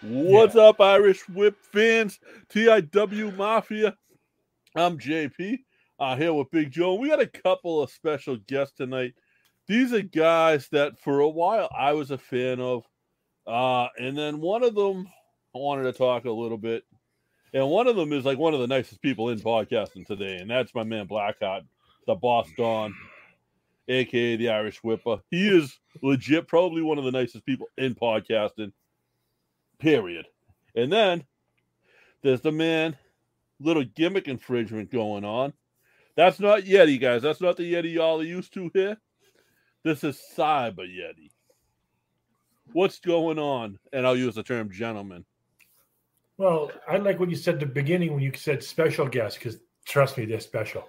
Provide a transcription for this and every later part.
What's up, Irish Whip fans? TIW Mafia. I'm JP. Here with Big Joe. We got a couple of special guests tonight. These are guys that for a while I was a fan of. And then one of them I wanted to talk a little bit. And one of them is like one of the nicest people in podcasting today. And that's my man Blackheart, the Boss Don, a.k.a. the Irish Whipper. He is legit probably one of the nicest people in podcasting. Period. And then there's the man, little gimmick infringement going on. That's not Yeti, guys. That's not the Yeti y'all are used to here. This is Cyb3rY3ti. What's going on? And I'll use the term gentleman. Well, I like what you said at the beginning when you said special guest, because trust me, they're special.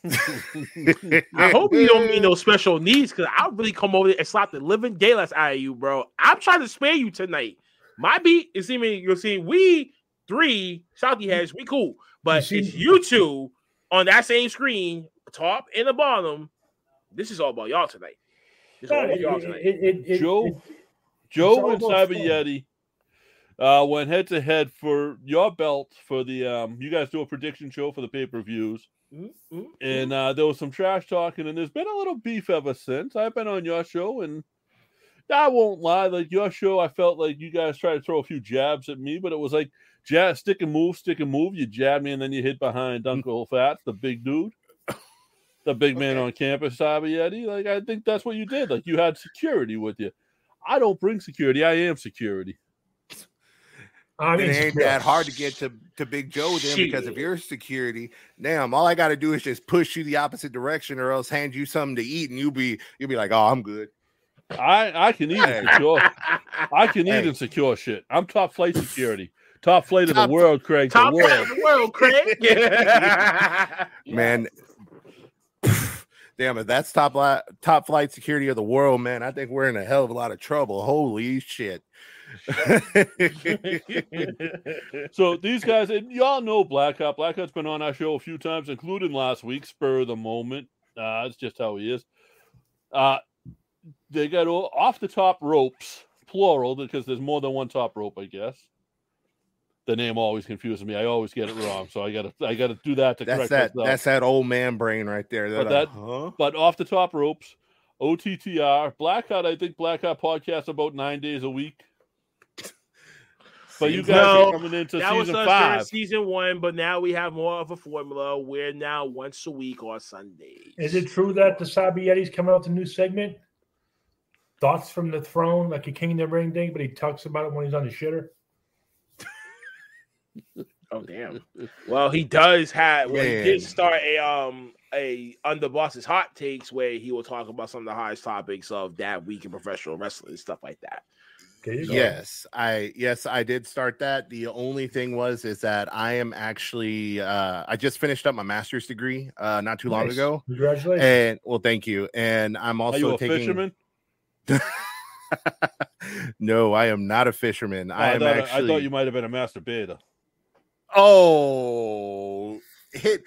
I hope you don't mean no special needs, because I'll really come over there and slap the living daylights out of you, bro. I'm trying to spare you tonight. My beat is seeming you're seeing we three Southie heads, we cool. But it's you two on that same screen, top and the bottom. This is all about y'all tonight. This is all about y'all tonight. Joe and Cyb3rY3ti went head to head for your belt for the you guys do a prediction show for the pay-per-views. And there was some trash talking, and there's been a little beef ever since. I've been on your show, and I won't lie, like your show, I felt like you guys tried to throw a few jabs at me, but it was like jab, stick and move. You jab me, and then you hit behind Uncle Fats, the big dude, the big man on campus, Cyb3rY3ti. Like, I think that's what you did. Like, you had security with you. I don't bring security. I am security. I mean, it ain't that hard to get to Big Joe then because of your security. Damn, all I got to do is just push you the opposite direction, or else hand you something to eat, and you'll be like, oh, I'm good. I can eat and secure. I can eat and secure shit. I'm top flight security. Top flight of the world, Craig. Top flight of the world, Craig. Man. Damn it, that's top flight security of the world, man. I think we're in a hell of a lot of trouble. Holy shit. So these guys, and y'all know Blackheart. Blackheart's been on our show a few times, including last week, spur of the moment. It's just how he is. They got off the top ropes, plural, because there's more than one top rope, I guess. The name always confuses me. I always get it wrong, so I gotta do that to correct myself. That's that old man brain right there. But off the top ropes, OTTR, Blackheart. I think Blackheart podcasts about 9 days a week. But you guys are coming into season 5. Season 1, but now we have more of a formula. We're now once a week on Sundays. Is it true that the Cyb3rY3ti's coming out with a new segment? Thoughts from the throne, like a king in the ring thing, but he talks about it when he's on the shitter. Oh damn! Well, he does have. Well, he did start a Underboss's hot takes where he will talk about some of the highest topics of that week in professional wrestling and stuff like that. Yes, I did start that. The only thing is that I am actually I just finished up my master's degree not too long ago. Congratulations! And well, thank you. And I'm also Are you a fisherman? No, I am not a fisherman. I thought you might have been a masturbator. Oh, hey,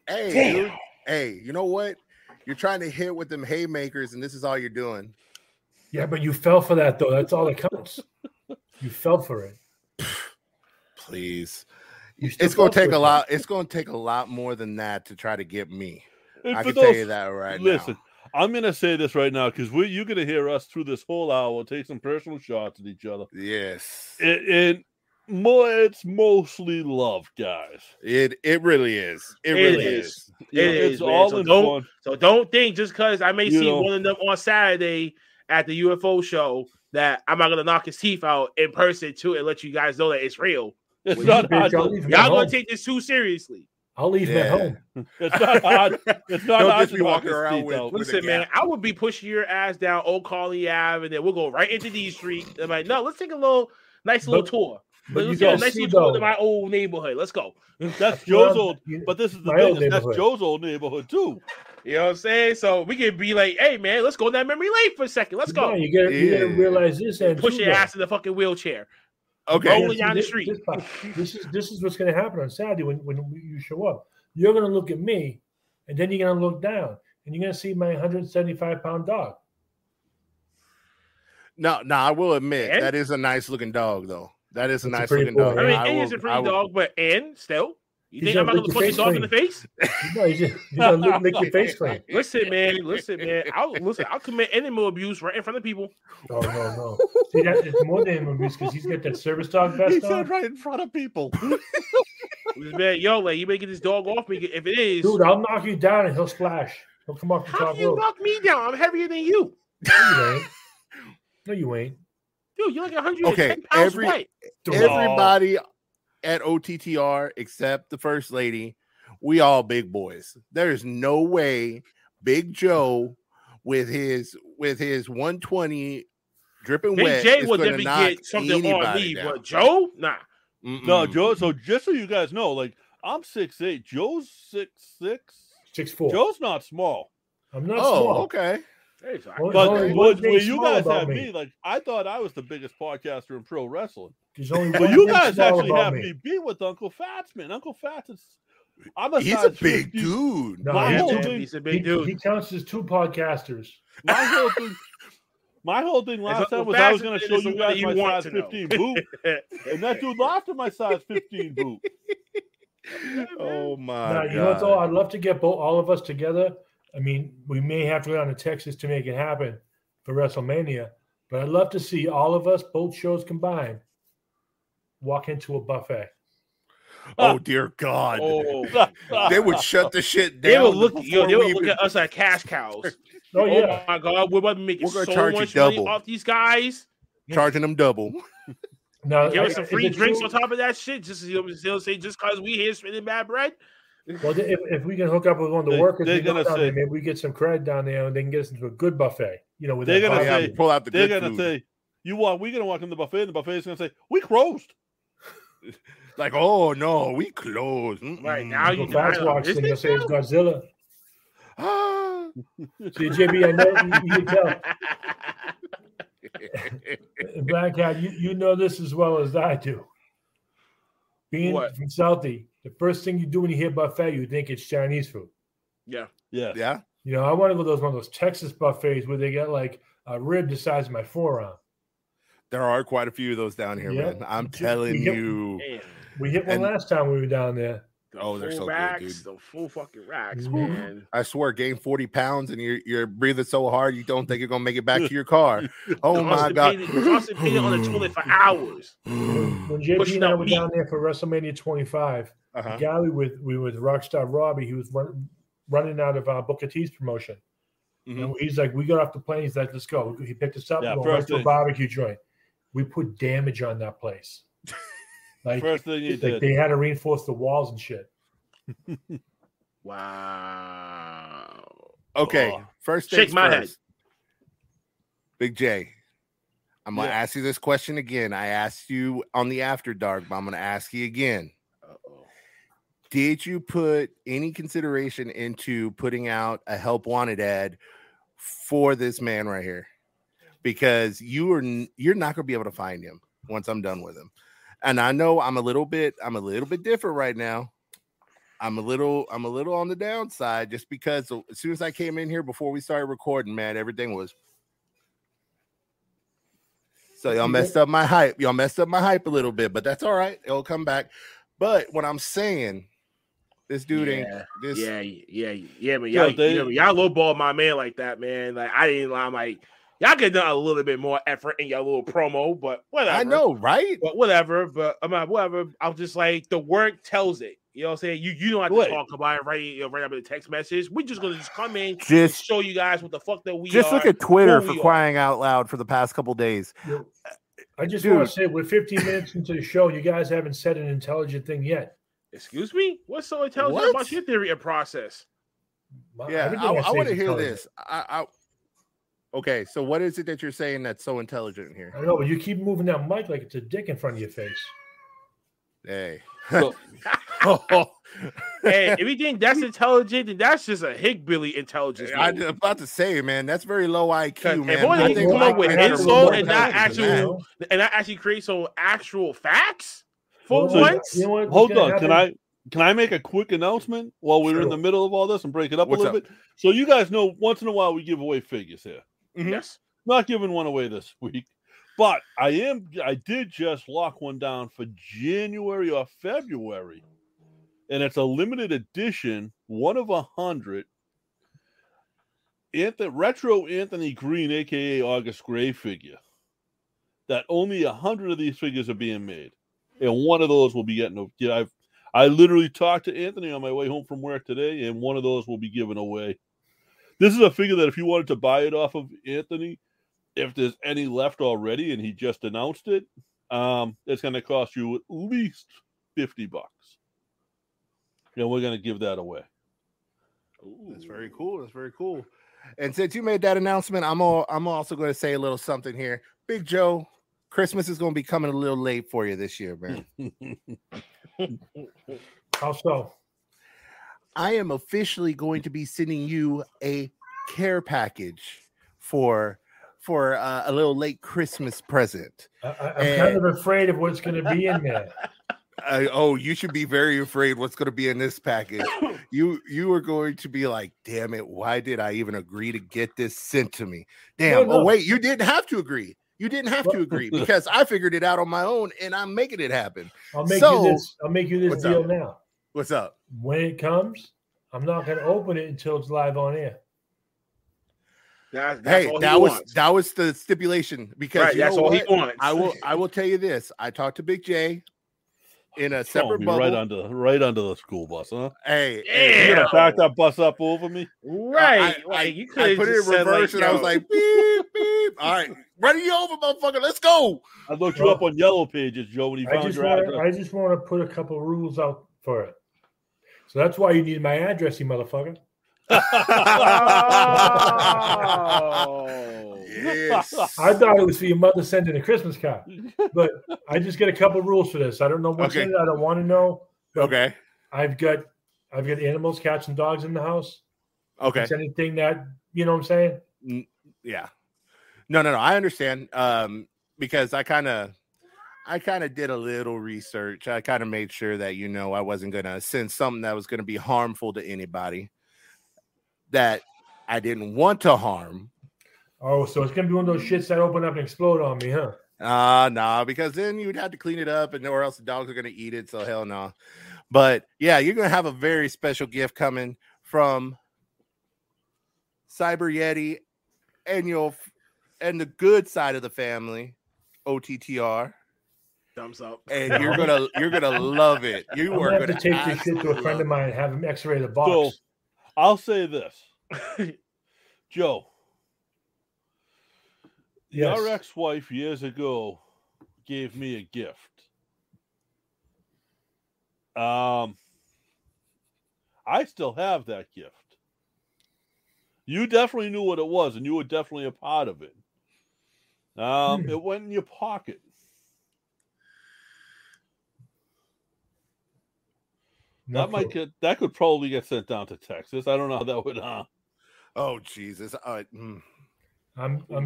dude. Hey, you know what? You're trying to hit with them haymakers, and this is all you're doing. Yeah, but you fell for that, though. That's all that counts. You fell for it. Please. It's going to take a lot. It's going to take a lot more than that to try to get me. I can tell you that right now. Listen, I'm going to say this right now because you're going to hear us through this whole hour take some personal shots at each other. Yes. It's mostly love, guys. It really is. It really is. It's all in fun. So don't think just because I may see one of them on Saturday at the UFO show that I'm not going to knock his teeth out in person too and let you guys know that it's real. It's not hard. Y'all going to take this too seriously. I'll leave him at home. It's not hard. It's not hard to be walking around with. Listen, man, I would be pushing your ass down Old Colony Ave, and then we'll go right into D Street. I'm like, no, let's take a nice little tour. Let's get a nice little tour to my old neighborhood. Let's go. That's Joe's old. But this is the thing. That's Joe's old neighborhood too. You know what I'm saying? So we can be like, hey, man, let's go down memory lane for a second. Let's go. You gotta realize this. And push your ass in the fucking wheelchair. Okay. Rolling down the street. This is what's going to happen on Saturday when you show up. You're going to look at me, and then you're going to look down, and you're going to see my 175-pound dog. No, I will admit that is a nice looking dog, though. That is a nice looking boy, dog. I mean, and he's a pretty dog, but still, you think I'm not going to punch the dog in the face? No, he's gonna lick your face clean. Listen, man. I'll commit animal abuse right in front of people. Oh no. See, that it's more than animal abuse because he's got that service dog vest on. He said right in front of people. Man, yo, like you may get this dog off me. If it is, dude, I'll knock you down and he'll splash. He'll come off the top rope. How can you knock me down? I'm heavier than you. No, you ain't. Dude, you're like 110 pounds light. Everybody at OTTR except the first lady, we all big boys. There's no way Big Joe with his 120 dripping Big wet J would definitely get something on me, but Joe, nah. No, Joe. So just so you guys know, like I'm 6'8", Joe's 6'6", 6'4". Joe's not small. I'm not small. Okay. But where you guys have me, like I thought I was the biggest podcaster in pro wrestling. But you guys actually have me beat with Uncle Fats, man. Uncle Fats is he's a big dude. No, he's a big dude. He counts as 2 podcasters. My whole thing last time was I was going to show you guys my size 15 boot, and that dude laughed at my size 15 boot. Oh my God! You know what though? I'd love to get all of us together. I mean, we may have to go down to Texas to make it happen for WrestleMania, but I'd love to see all of us, both shows combined, walk into a buffet. Oh dear God! They would shut the shit down. They would look at us like cash cows. Oh my God, we're about to make so charge much you money double. off these guys. Charging them double. No, give us some free drinks on top of that shit. Just say just because we here spending bad bread. Well, if we can hook up with one of the workers, maybe we get some credit down there, and they can get us into a good buffet. You know, with they're gonna say, pull out the. They're gonna say, we're gonna walk in the buffet, and the buffet is gonna say, we closed. Like, oh no, we closed. Right now, you walks in, they'll say it's Godzilla. See, JB, I know you can tell. Black Hat, you know this as well as I do. Being from Southie, the first thing you do when you hear buffet, you think it's Chinese food. Yeah. Yeah. You know, I want to go to one of those Texas buffets where they get like a rib the size of my forearm. There are quite a few of those down here, man. I'm telling you. We hit one last time we were down there. They're so racks, good, dude. The full fucking racks, man. I swear, gain 40 pounds and you're breathing so hard you don't think you're gonna make it back to your car. Oh my God! Austin painted on the toilet for hours. When JP and I were down there for WrestleMania 25, the guy we with Rockstar Robbie, he was running out of Booker T's promotion. And he's like, we got off the plane. He's like, let's go. He picked us up. Went right to a barbecue joint. We put damage on that place. Like, first thing you did. They had to reinforce the walls and shit. Wow. Okay. First things Shake my first. head. Big J, I'm going to ask you this question again. I asked you on the After Dark, but I'm going to ask you again. Did you put any consideration into putting out a help wanted ad for this man right here? Because you're not going to be able to find him once I'm done with him. And I know I'm a little bit different right now. I'm a little on the downside just because as soon as I came in here before we started recording, man, everything was. So y'all messed up my hype. Y'all messed up my hype a little bit, but that's all right. It'll come back. But what I'm saying, this dude ain't this. Yeah, man. Y'all lowball my man like that, man. Like I'm like. Y'all could have done a little bit more effort in your little promo, but whatever. I know, right? But whatever. But whatever. I'm just like the work tells it. You know what I'm saying? You don't have to talk about it right up in the text message. We're just gonna come in and show you guys what the fuck that we just are. Look at Twitter for crying out loud for the past couple days. I just want to say we're 15 minutes into the show. You guys haven't said an intelligent thing yet. Excuse me? What's so intelligent about your theory and process? Yeah, I want to hear this. Okay, so what is it that you're saying that's so intelligent here? I don't know, but you keep moving that mic like it's a dick in front of your face. Hey. Hey, if you think that's intelligent, then that's just a higbilly intelligence. I'm about to say, man, that's very low IQ, man. If only they come up with insult and not actually create some actual facts for once. You know what? Hold on, can I make a quick announcement while we're in the middle of all this and break it up a little bit? So you guys know, once in a while we give away figures here. Yes. Not giving one away this week, but I did just lock one down for January or February, and it's a limited edition, 1 of 100. Retro Anthony Greene, aka August Gray figure. That only 100 of these figures are being made, and one of those will be getting. I literally talked to Anthony on my way home from work today, and one of those will be given away. This is a figure that if you wanted to buy it off of Anthony, if there's any left already, and he just announced it, it's going to cost you at least $50. And we're going to give that away. Ooh, that's very cool. That's very cool. And since you made that announcement, I'm also going to say a little something here. Big Joe, Christmas is going to be coming a little late for you this year, man. How so? I am officially going to be sending you a care package for a little late Christmas present. I'm kind of afraid of what's going to be in there. You should be very afraid what's going to be in this package. You are going to be like, damn it, why did I even agree to get this sent to me? Damn. No. Oh, wait, you didn't have to agree. You didn't have to agree because I figured it out on my own and I'm making it happen. I'll make you this deal now. What's up? When it comes, I'm not going to open it until it's live on air. That was the stipulation because that's all he wants. I will tell you this. I talked to Big J in a separate bubble. Right under the school bus, huh? Hey, you gonna back that bus up over me? Right. I put it in reverse and I was like, beep, beep. All right, running you over, motherfucker. Let's go. I looked you up on Yellow Pages, Joe, when you found your address. I just want to put a couple of rules out for it. So that's why you need my address, you motherfucker. Yes. I thought it was for your mother sending a Christmas card, but I just get a couple rules for this. I don't know what's in it. I don't want to know. Okay. I've got animals, cats, and dogs in the house. Okay. It's anything that you know what I'm saying? Yeah. No. I understand. Because I kind of did a little research. I kind of made sure that I wasn't gonna send something that was gonna be harmful to anybody that I didn't want to harm. Oh, so it's gonna be one of those shits that open up and explode on me, huh? No, because then you'd have to clean it up, or else the dogs are gonna eat it. So hell no. But yeah, you're gonna have a very special gift coming from Cyb3rY3ti and the good side of the family, OTTR. Thumbs up. And you're gonna love it. You are gonna take this shit to a friend of mine and have him X-ray the box. So, I'll say this, Joe. Yes. Your ex-wife years ago gave me a gift. I still have that gift. You definitely knew what it was, and you were definitely a part of it. It went in your pocket. That could probably get sent down to Texas. I don't know how that would. Oh Jesus! I'm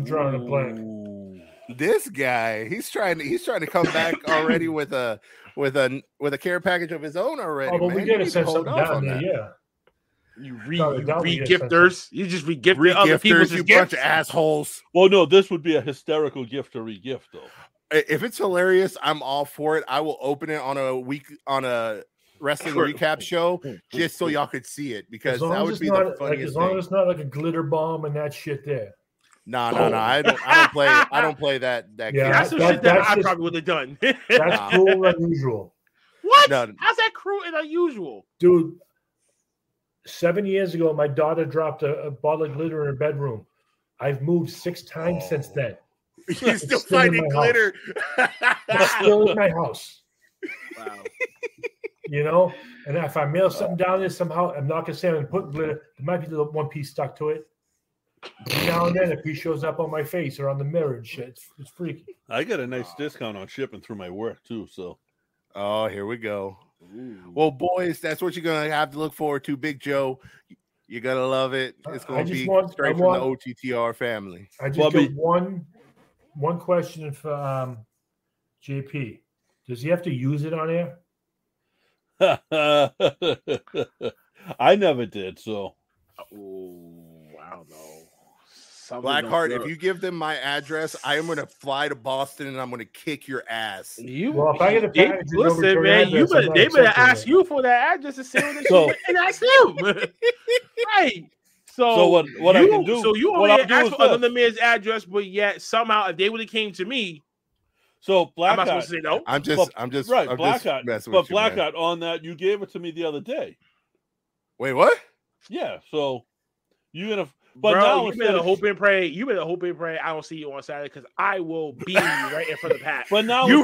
drawing a blank. This guy, he's trying to come back already with a care package of his own already. Oh, but we gotta send something down there, yeah. You re-gifters. You just re-gifted other people's you gifts. Bunch of assholes. Well, no, this would be a hysterical gift to re-gift, though. If it's hilarious, I'm all for it. I will open it on a wrestling recap show just so y'all could see it because that would be the funniest as long as it's not like a glitter bomb and that shit there. No. I don't play that. Yeah, that's some shit that I probably would have done. That's cruel and unusual. What? No. How's that cruel and unusual, dude? 7 years ago, my daughter dropped a bottle of glitter in her bedroom. I've moved 6 times since then. You're still finding glitter. It's still in my house. Wow. And if I mail something down there somehow, I'm not gonna say I'm gonna put glitter. There might be one piece stuck to it. Now and then, a piece shows up on my face or on the mirror and shit. It's freaky. I get a nice discount on shipping through my work too. So, here we go. Ooh. Well, boys, that's what you're gonna have to look forward to, Big Joe. You're gonna love it. It's gonna be straight from the OTTR family. I just got one question for JP. Does he have to use it on air? I never did. So, I don't know. Blackheart, if you give them my address, I am going to fly to Boston and I'm going to kick your ass. Well, if I get a package, listen, man, they better ask you for that address and say what they and ask him. Right. So what I can do? So you only ask for another man's address, but yet somehow if they would have came to me. So Blackheart, I'm not supposed to say no. I'm just right. Blackheart, but Blackheart on that, you gave it to me the other day. Wait, what? Yeah. So you're gonna, but bro, now you better hope and pray. You better hope and pray. I don't see you on Saturday because I will beat you right in front of Pat. But now this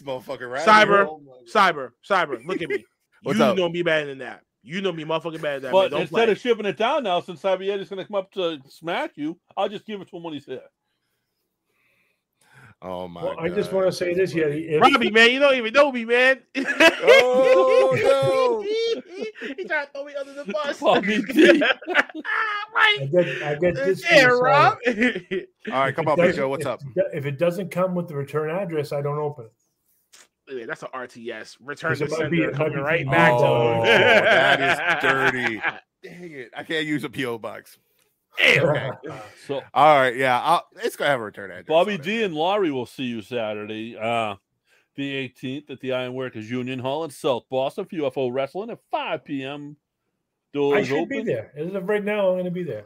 motherfucker, right? Cyber. Look at me. You know me better than that. You know me, motherfucking better than that. But instead of shipping it down now, since Cyb3rY3ti is gonna come up to smack you, I'll just give it to him when he's here. Oh my! God. I just want to say this, Robbie, man, you don't even know me, man. Oh no! He tried to throw me under the bus. I get this. Yeah, Rob. All right, come on, Big Joe. What's up? If it doesn't come with the return address, I don't open it. Yeah, that's an RTS. Return to sender coming right back to him. That is dirty. Dang it! I can't use a PO box. Okay. So, all right, yeah, it's gonna have a return address. Bobby D and Laurie will see you Saturday, the 18th at the Ironworkers Union Hall in South Boston for UFO Wrestling at 5 p.m. Doors I should open. be there. As of right now, I'm going to be there.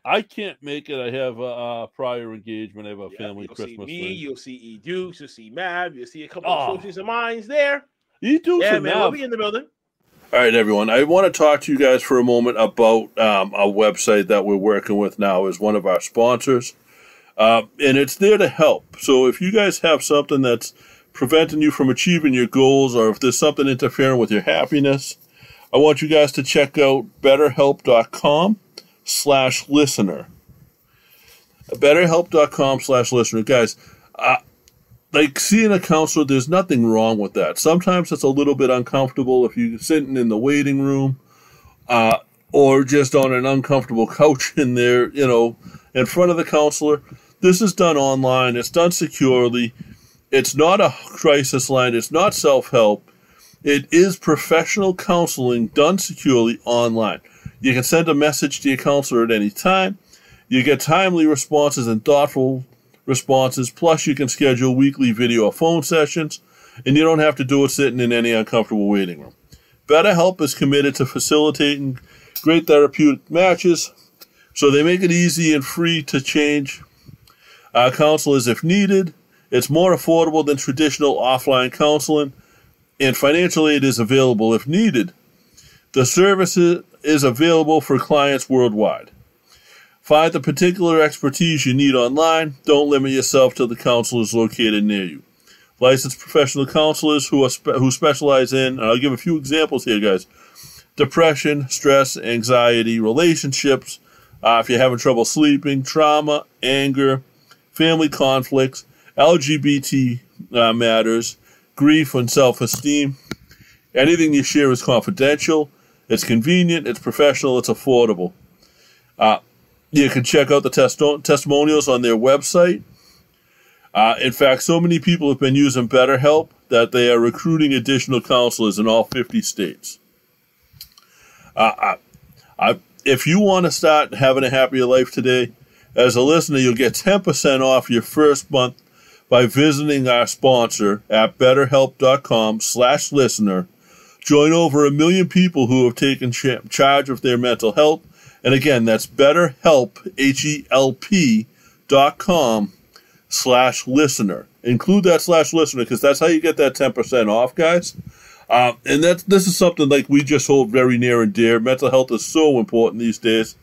I can't make it. I have a prior engagement. I have a family Christmas see me, thing. You'll see E Dukes. You'll see Mav. You'll see a couple of associates of mine there. E Dukes, yeah, man, we'll be in the building. All right, everyone. I want to talk to you guys for a moment about a website that we're working with now as one of our sponsors. And it's there to help. So if you guys have something that's preventing you from achieving your goals, or if there's something interfering with your happiness, I want you guys to check out betterhelp.com/listener. betterhelp.com/listener. Guys, like seeing a counselor, there's nothing wrong with that. Sometimes it's a little bit uncomfortable if you're sitting in the waiting room or just on an uncomfortable couch in there, in front of the counselor. This is done online. It's done securely. It's not a crisis line. It's not self-help. It is professional counseling done securely online. You can send a message to your counselor at any time. You get timely responses and thoughtful responses, plus you can schedule weekly video or phone sessions, and you don't have to do it sitting in any uncomfortable waiting room. BetterHelp is committed to facilitating great therapeutic matches, so they make it easy and free to change counselors if needed. It's more affordable than traditional offline counseling, and financial aid is available if needed. The service is available for clients worldwide. Find the particular expertise you need online. Don't limit yourself to the counselors located near you. Licensed professional counselors who specialize in, and I'll give a few examples here, guys, depression, stress, anxiety, relationships, if you're having trouble sleeping, trauma, anger, family conflicts, LGBT matters, grief and self-esteem. Anything you share is confidential. It's convenient, it's professional, it's affordable. You can check out the testimonials on their website. In fact, so many people have been using BetterHelp that they are recruiting additional counselors in all 50 states. If you want to start having a happier life today, as a listener, you'll get 10% off your first month by visiting our sponsor at betterhelp.com/listener. Join over 1 million people who have taken charge of their mental health. And again, that's BetterHelp, HELP.com/listener. Include that /listener because that's how you get that 10% off, guys. And this is something like we just hold very near and dear. Mental health is so important these days.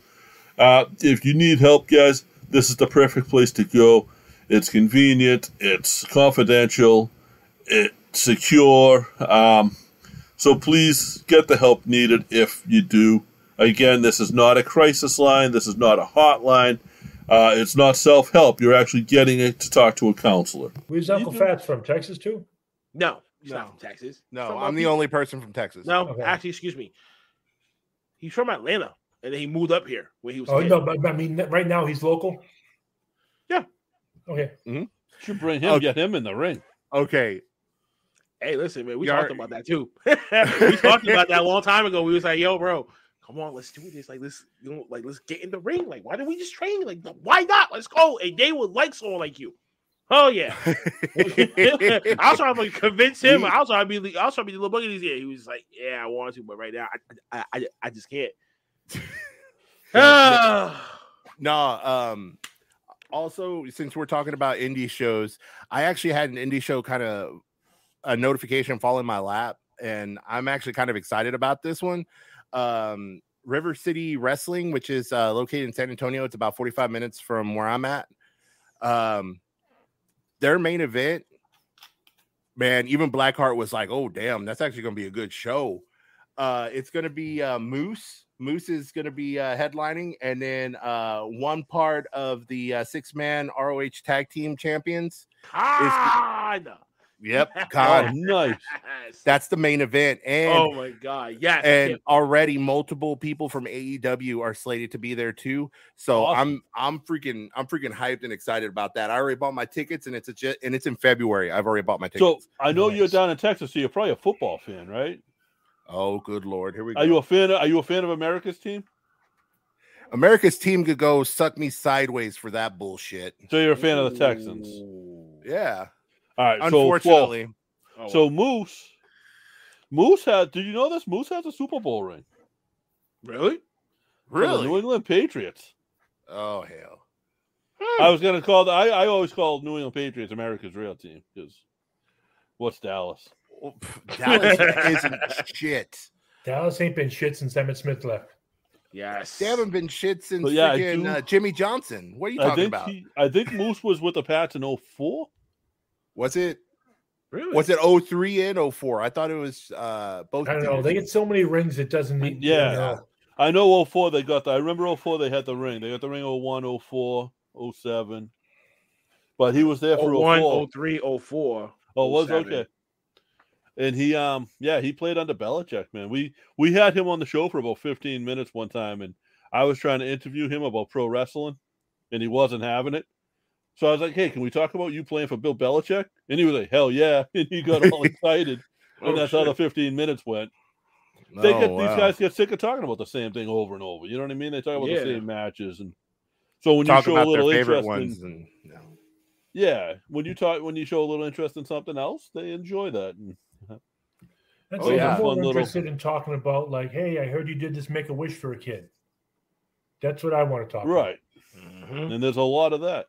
If you need help, guys, this is the perfect place to go. It's convenient. It's confidential. It's secure. So please get the help needed if you do. Again, this is not a crisis line. This is not a hotline. It's not self-help. You're actually getting it to talk to a counselor. Where's Uncle Fats from? Texas, too? No, he's not from Texas. No, I'm the only person from Texas. No, actually, excuse me. He's from Atlanta, and then he moved up here when he was. No, but I mean, right now he's local. Yeah. Okay. Mm-hmm. Should bring him, get him in the ring. Okay. Hey, listen, man, we talked about that too. We talked about that a long time ago. We was like, yo, bro, come on, let's do this. Like, let's get in the ring. Like, why don't we just train? Like, why not? Let's go. And they would like someone like you. Oh yeah. I was trying to convince him. I was trying to be the little buggy. Yeah, he was like, yeah, I want to, but right now I just can't. No. Also, since we're talking about indie shows, I actually had an indie show kind of a notification fall in my lap, and I'm actually kind of excited about this one. River City Wrestling, which is located in San Antonio. It's about 45 minutes from where I'm at. Their main event, man, even Blackheart was like, oh, damn, that's actually going to be a good show. It's going to be Moose. Moose is going to be headlining, and then one part of the 6-man ROH Tag Team Champions. Yep, God, nice. That's the main event, and oh my God, yes. And already multiple people from AEW are slated to be there too. So awesome. I'm freaking hyped and excited about that. I already bought my tickets, and it's in February. I've already bought my tickets. So I know you're down in Texas, so you're probably a football fan, right? Oh, good Lord, here we go. Are you a fan of America's team? America's team could go suck me sideways for that bullshit. So you're a fan of the Texans? Yeah. All right. Unfortunately. So Moose had. Did you know this? Moose has a Super Bowl ring. Really? Really? New England Patriots. Oh hell! I was gonna call. I always call New England Patriots America's real team because what's Dallas? Dallas isn't shit. Dallas ain't been shit since Emmitt Smith left. Yes, they haven't been shit since Jimmy Johnson. What are you talking about? I think Moose was with the Pats in 2004. Was it? Really? Was it 2003 and 2004? I thought it was both. I don't know. They get so many rings it doesn't need. Yeah. You know. I know 2004 they got that. I remember 2004 they had the ring. They got the ring 2001, 2004, 2007. But he was there for 2001, 03, 04. Oh, it was okay. And he played under Belichick, man. We had him on the show for about 15 minutes one time, and I was trying to interview him about pro wrestling, and he wasn't having it. So I was like, hey, can we talk about you playing for Bill Belichick? And he was like, hell yeah. And he got all excited. And that's how the 15 minutes went. These guys get sick of talking about the same thing over and over. You know what I mean? They talk about the same matches. And so when you show a little interest when you show a little interest in something else, they enjoy that. And, I'm more interested in talking about like, hey, I heard you did this Make-A-Wish for a kid. That's what I want to talk about. Right. Mm-hmm. And there's a lot of that.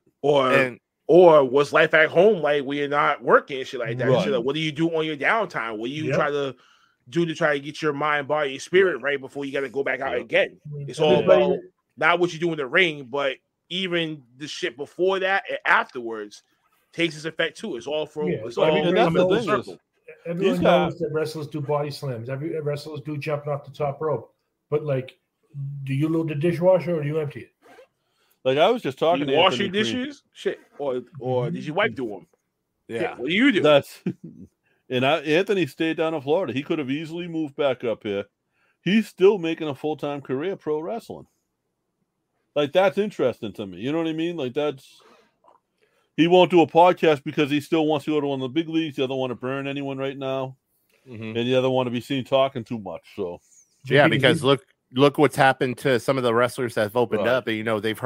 Or what's life at home like when you're not working and shit like that? Right. Shit like, what do you do on your downtime? What do you try to do to try to get your mind, body, and spirit right before you got to go back out again? It's all about not what you do in the ring, but even the shit before that and afterwards takes its effect too. It's all for it's all the circle. Everyone knows that wrestlers do body slams. Wrestlers do jumping off the top rope. But like, do you load the dishwasher or do you empty it? Like I was just talking. Do you wash your dishes, shit, or did your wife do them? Yeah. What do you do? Anthony stayed down in Florida. He could have easily moved back up here. He's still making a full-time career pro wrestling. Like that's interesting to me. You know what I mean? Like he won't do a podcast because he still wants to go to one of the big leagues. He doesn't want to burn anyone right now, and he doesn't want to be seen talking too much. So yeah, because look what's happened to some of the wrestlers that have opened up, and they've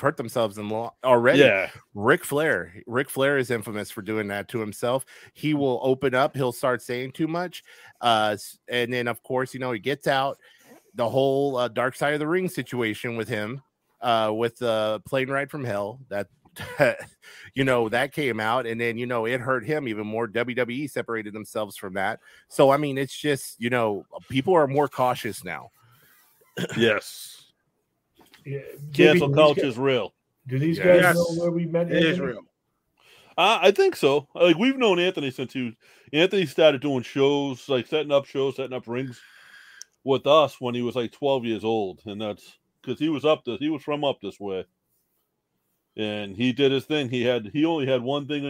hurt themselves already. Yeah, Ric Flair is infamous for doing that to himself. He will open up, he'll start saying too much, and then of course he gets out. The whole Dark Side of the Ring situation with him, with the plane ride from hell that that came out, and then it hurt him even more. WWE separated themselves from that, so I mean it's just people are more cautious now. Yes. Yeah. Cancel culture is real. Do these guys know where we met? It is real. I think so. Like we've known Anthony since Anthony started doing shows, like setting up rings with us when he was like 12 years old, and that's because he was from up this way, and he did his thing. He only had one thing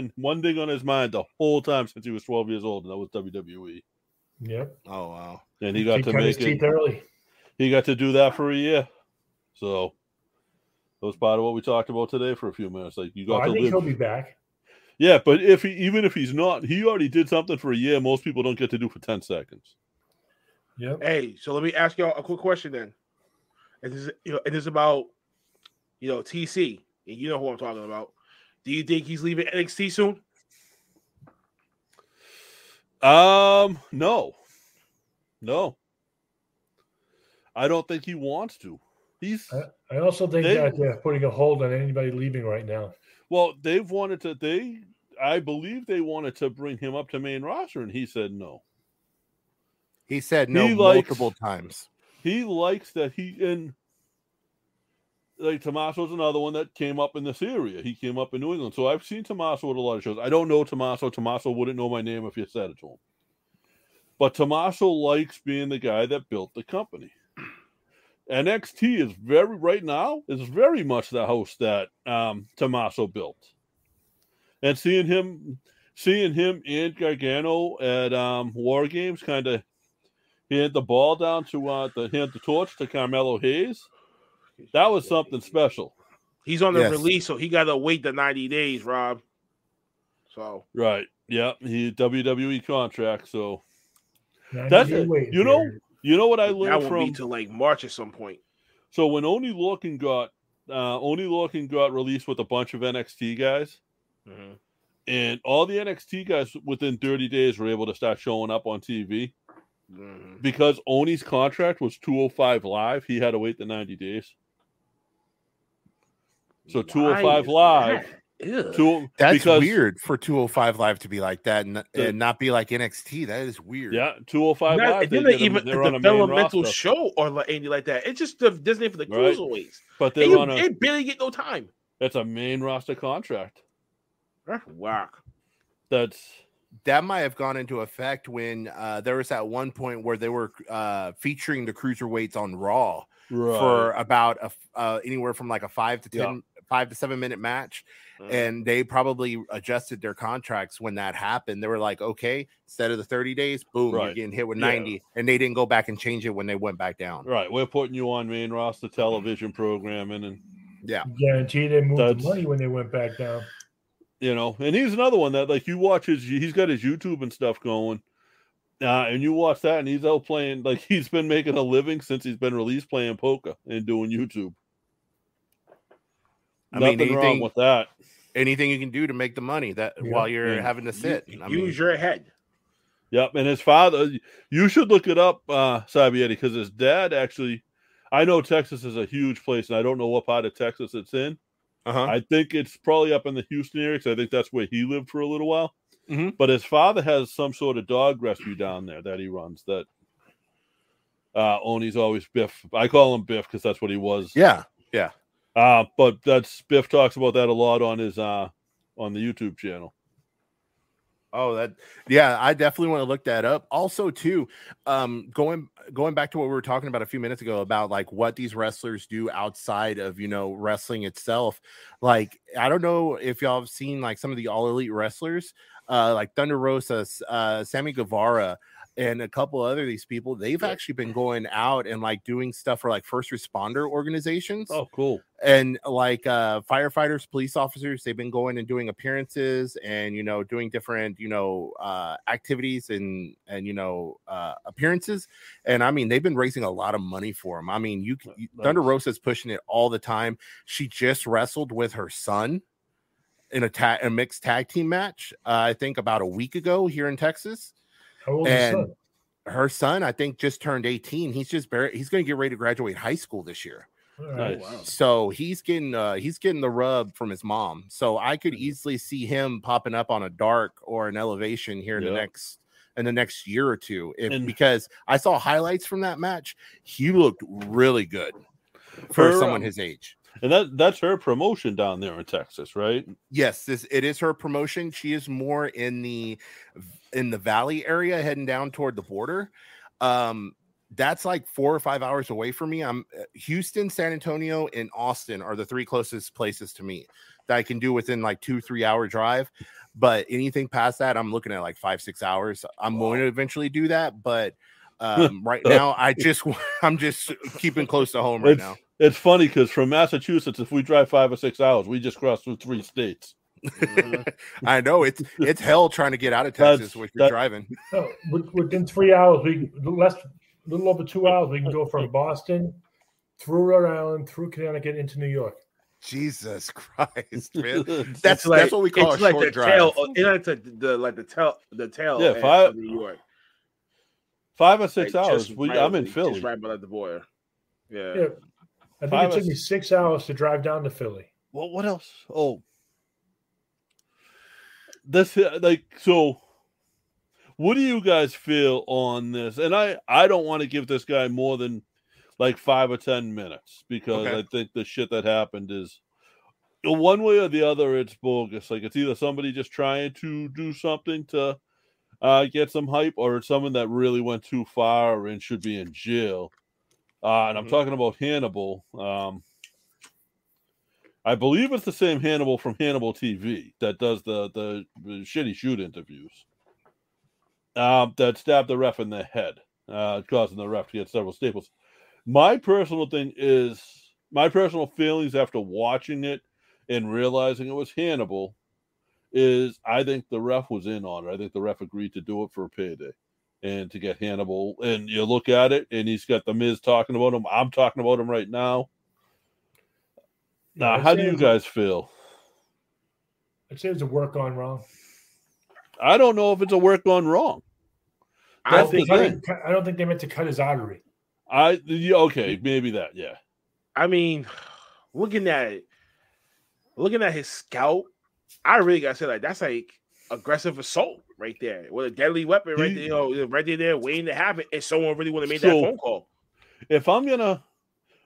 on his mind the whole time since he was 12 years old, and that was WWE. Yep. Oh wow. And he got to make his teeth early. He got to do that for a year. So that was part of what we talked about today for a few minutes. Like I think he'll be back. Yeah, but even if he's not, he already did something for a year most people don't get to do for 10 seconds. Yep. Hey, so let me ask y'all a quick question then. And this is, it is about, TC, and you know who I'm talking about. Do you think he's leaving NXT soon? No. I don't think he wants to. I also think that they're putting a hold on anybody leaving right now. Well, I believe they wanted to bring him up to main roster, and he said no. He said no multiple times. He likes that like Tommaso's another one that came up in this area. He came up in New England. So I've seen Tommaso at a lot of shows. I don't know Tommaso. Tommaso wouldn't know my name if you said it to him. But Tommaso likes being the guy that built the company. NXT is very much the house that Tommaso built. And seeing him and Gargano at War Games kind of hand the ball down to hand the torch to Carmelo Hayes. That was something special. He's on the release, so he got to wait the 90 days, Rob. So right, yeah, he WWE contract. So that's it. You know what I learned that will be to like March at some point. So when Oney Lorcan got released with a bunch of NXT guys, and all the NXT guys within 30 days were able to start showing up on TV. Because Oney's contract was 205 Live, he had to wait the 90 days. So 205 Live. That's weird for 205 Live to be like that and not be like NXT. That is weird. Yeah, 205 Live. It didn't even a developmental show or like anything like that. It's just the Disney for the cruiserweights. But they barely get no time. That's a main roster contract. That's whack. That might have gone into effect when there was that one point where they were featuring the cruiserweights on Raw for about anywhere from like a 5 to 7 minute match. And they probably adjusted their contracts when that happened. They were like, okay, instead of the 30 days, boom, you're getting hit with 90. And they didn't go back and change it when they went back down. Right. We're putting you on main roster television programming. And guaranteed they moved the money when they went back down. And he's another one that like you watch he's got his YouTube and stuff going. And you watch that and he's out playing, like he's been making a living since he's been released playing poker and doing YouTube. Nothing wrong with that. Anything you can do to make the money while you're having to sit. Use your head. Yep. And his father, you should look it up, Cyb3rY3ti, because his dad actually, I know Texas is a huge place and I don't know what part of Texas it's in. I think it's probably up in the Houston area because I think that's where he lived for a little while. But his father has some sort of dog rescue down there that he runs that Oney's always Biff. I call him Biff because that's what he was. Yeah. But Biff talks about that a lot on his on the YouTube channel. Oh, I definitely want to look that up. Also, too, going back to what we were talking about a few minutes ago about like what these wrestlers do outside of wrestling itself. Like, I don't know if y'all have seen like some of the All Elite wrestlers, like Thunder Rosa, Sammy Guevara, and a couple other of these people. They've actually been going out and like doing stuff for like first responder organizations. Oh, cool. And like firefighters, police officers, they've been going and doing appearances and doing different activities and appearances. And I mean, they've been raising a lot of money for them. I mean, Thunder Rosa is pushing it all the time. She just wrestled with her son in a mixed tag team match, I think about a week ago here in Texas. How old is son? Her son, I think, just turned 18. He's going to get ready to graduate high school this year. Right. Wow. So he's getting the rub from his mom. So I could easily see him popping up on a dark or an elevation here in the next year or two. Because I saw highlights from that match, he looked really good for someone his age. And that's her promotion down there in Texas, right? Yes, it is her promotion. She is more in the Valley area, heading down toward the border. That's like 4 or 5 hours away from me. I'm Houston, San Antonio, and Austin are the 3 closest places to me that I can do within like 2-3 hour drive. But anything past that, I'm looking at like 5-6 hours. I'm going to eventually do that, but right now I'm just keeping close to home right now. It's funny because from Massachusetts, if we drive 5 or 6 hours, we just cross through 3 states. I know it's hell trying to get out of Texas when you're driving. Within 3 hours, little over 2 hours. We can go from Boston through Rhode Island, through Connecticut, into New York. Jesus Christ, man! That's what we call a like short the drive. Tail, it's like the tail. Yeah, of New York. 5 or 6 hours. I'm in Philly. Just right by the border. Yeah. I think it took me 6 hours to drive down to Philly. Well, what else? Oh, this so. What do you guys feel on this? And I don't want to give this guy more than like 5 or 10 minutes because I think the shit that happened is one way or the other, it's bogus. Like it's either somebody just trying to do something to get some hype, or it's someone that really went too far and should be in jail. And I'm talking about Hannibal. I believe it's the same Hannibal from Hannibal TV that does the shitty shoot interviews. That stabbed the ref in the head, causing the ref to get several staples. My personal feelings after watching it and realizing it was Hannibal is I think the ref was in on it. I think the ref agreed to do it for a payday and to get Hannibal. And you look at it, and he's got the Miz talking about him. I'm talking about him right now. Now, how do you guys feel? I'd say it's a work gone wrong. I don't know if it's a work gone wrong. I don't think they meant to cut his artery. Okay, maybe that, yeah. I mean, looking at his scalp, I really gotta say, like, that's like aggressive assault right there with a deadly weapon right there, right there waiting to happen. If someone really would have made that phone call. If I'm gonna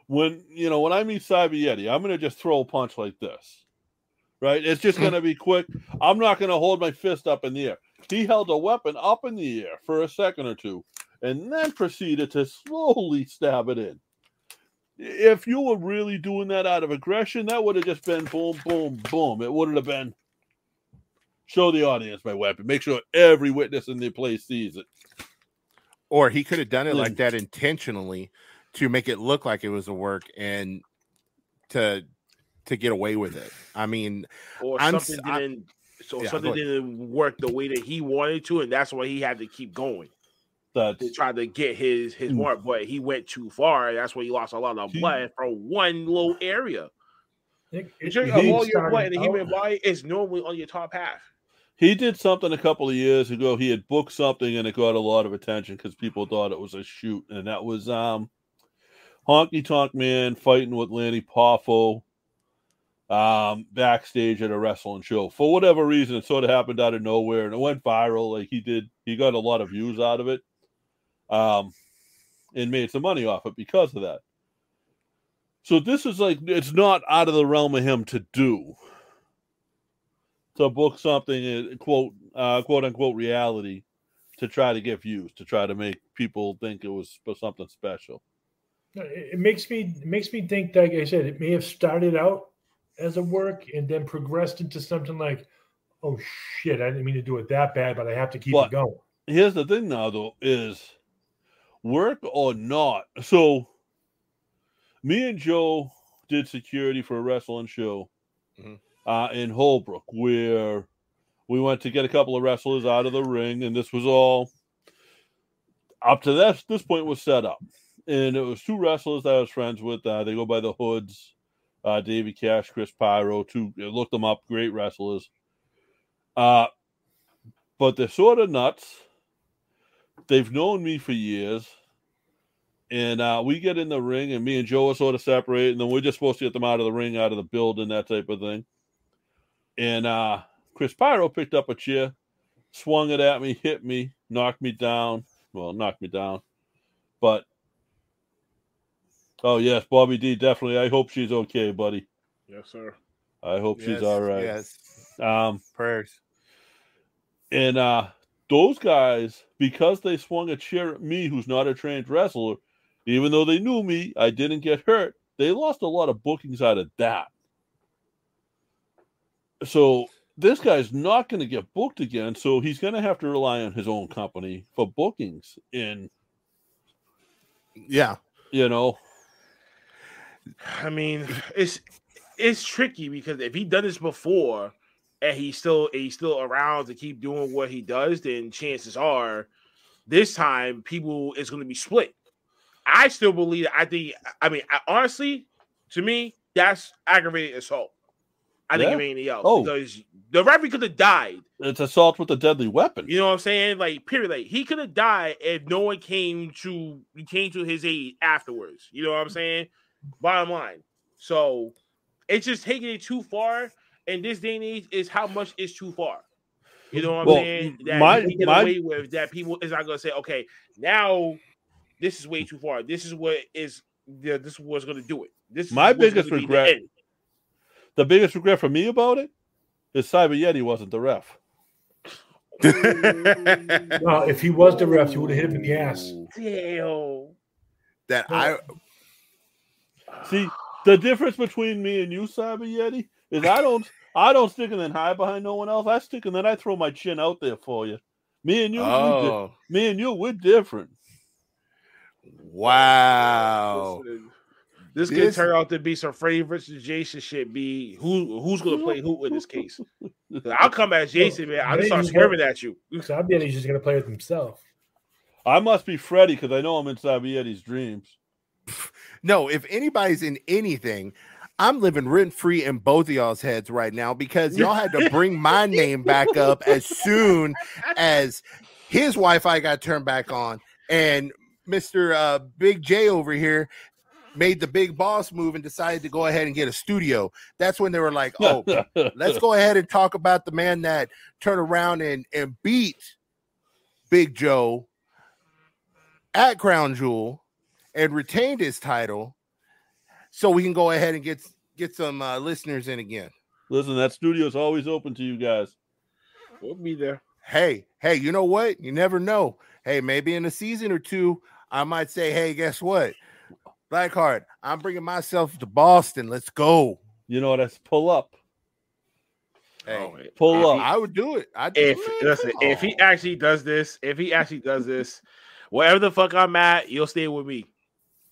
when I meet Cyb3rY3ti, I'm gonna just throw a punch like this. Right? It's just gonna be quick. I'm not gonna hold my fist up in the air. He held a weapon up in the air for a second or two and then proceeded to slowly stab it in. If you were really doing that out of aggression, that would have just been boom, boom, boom. It wouldn't have been show the audience my weapon. Make sure every witness in the place sees it. Or he could have done it like that intentionally to make it look like it was a work and to get away with it. I mean, or something didn't work the way that he wanted to, and that's why he had to keep going. To try to get his mark, but he went too far. That's why he lost a lot of blood from one little area. All your blood in the human body is normally on your top half. He did something a couple of years ago. He had booked something, and it got a lot of attention because people thought it was a shoot, and that was Honky Tonk Man fighting with Lanny Poffo backstage at a wrestling show. For whatever reason, it sort of happened out of nowhere, and it went viral. Like he got a lot of views out of it. And made some money off it because of that. So this is like, it's not out of the realm of him to do. To book something, quote unquote reality, to try to get views, to try to make people think it was something special. It makes me think, like I said, it may have started out as a work and then progressed into something like, oh shit, I didn't mean to do it that bad, but I have to keep it going. Here's the thing now, though, is work or not. So, me and Joe did security for a wrestling show in Holbrook, where we went to get a couple of wrestlers out of the ring, and this was all up to this point was set up. And it was two wrestlers that I was friends with. They go by the Hoods, Davey Cash, Chris Pyro. Looked them up, great wrestlers. But they're sort of nuts. They've known me for years, and we get in the ring, and me and Joe are sort of separated, and then we're just supposed to get them out of the ring, out of the building, that type of thing. And Chris Pyro picked up a chair, swung it at me, hit me, knocked me down. Well, knocked me down. But, oh, yes, Bobby D, definitely. I hope she's okay, buddy. Yes, sir. I hope she's all right. Yes. Prayers. And those guys, because they swung a chair at me, who's not a trained wrestler, even though they knew me, I didn't get hurt. They lost a lot of bookings out of that. So this guy's not going to get booked again, so he's going to have to rely on his own company for bookings. And yeah, I mean, it's tricky because if he done this before and he's still around to keep doing what he does, then chances are this time people is going to be split. I still believe that. Honestly, to me, that's aggravated assault. I think of anything else because the referee could have died. It's assault with a deadly weapon. You know what I'm saying? Like, period. Like, he could have died if no one came to his aid afterwards. You know what I'm saying? Bottom line. So it's just taking it too far. And this day and age is how much is too far. You know what I'm saying? That you can get away with that. People is not gonna say, okay, now this is way too far. This is what is. This is what's gonna do it. This is my biggest regret. The biggest regret for me about it is Cyb3rY3ti wasn't the ref. No, if he was the ref, he would have hit him in the ass. Damn. See, the difference between me and you, Cyb3rY3ti, is I don't stick and then hide behind no one else. I stick and then I throw my chin out there for you. Me and you, we're different. Wow. This could turn out to be some Freddy versus Jason shit. Who's gonna play who in this case? I'll come at Jason, man. I'll start screaming at you. So I bet he's just gonna play with himself. I must be Freddy because I know I'm in Cyb3rY3ti's dreams. No, if anybody's in anything, I'm living rent-free in both of y'all's heads right now because y'all had to bring my name back up as soon as his Wi-Fi got turned back on and Mr. Big J over here made the big boss move and decided to go ahead and get a studio. That's when they were like, oh, let's go ahead and talk about the man that turned around and beat Big Joe at Crown Jewel and retained his title so we can go ahead and get some listeners in again. Listen, that studio is always open to you guys. We'll be there. Hey, you know what? You never know. Hey, maybe in a season or two, I might say, hey, guess what? Blackheart, I'm bringing myself to Boston. Let's go. You know what? That's pull up. Hey, pull up. I would do it. If he actually does this, wherever the fuck I'm at, you'll stay with me.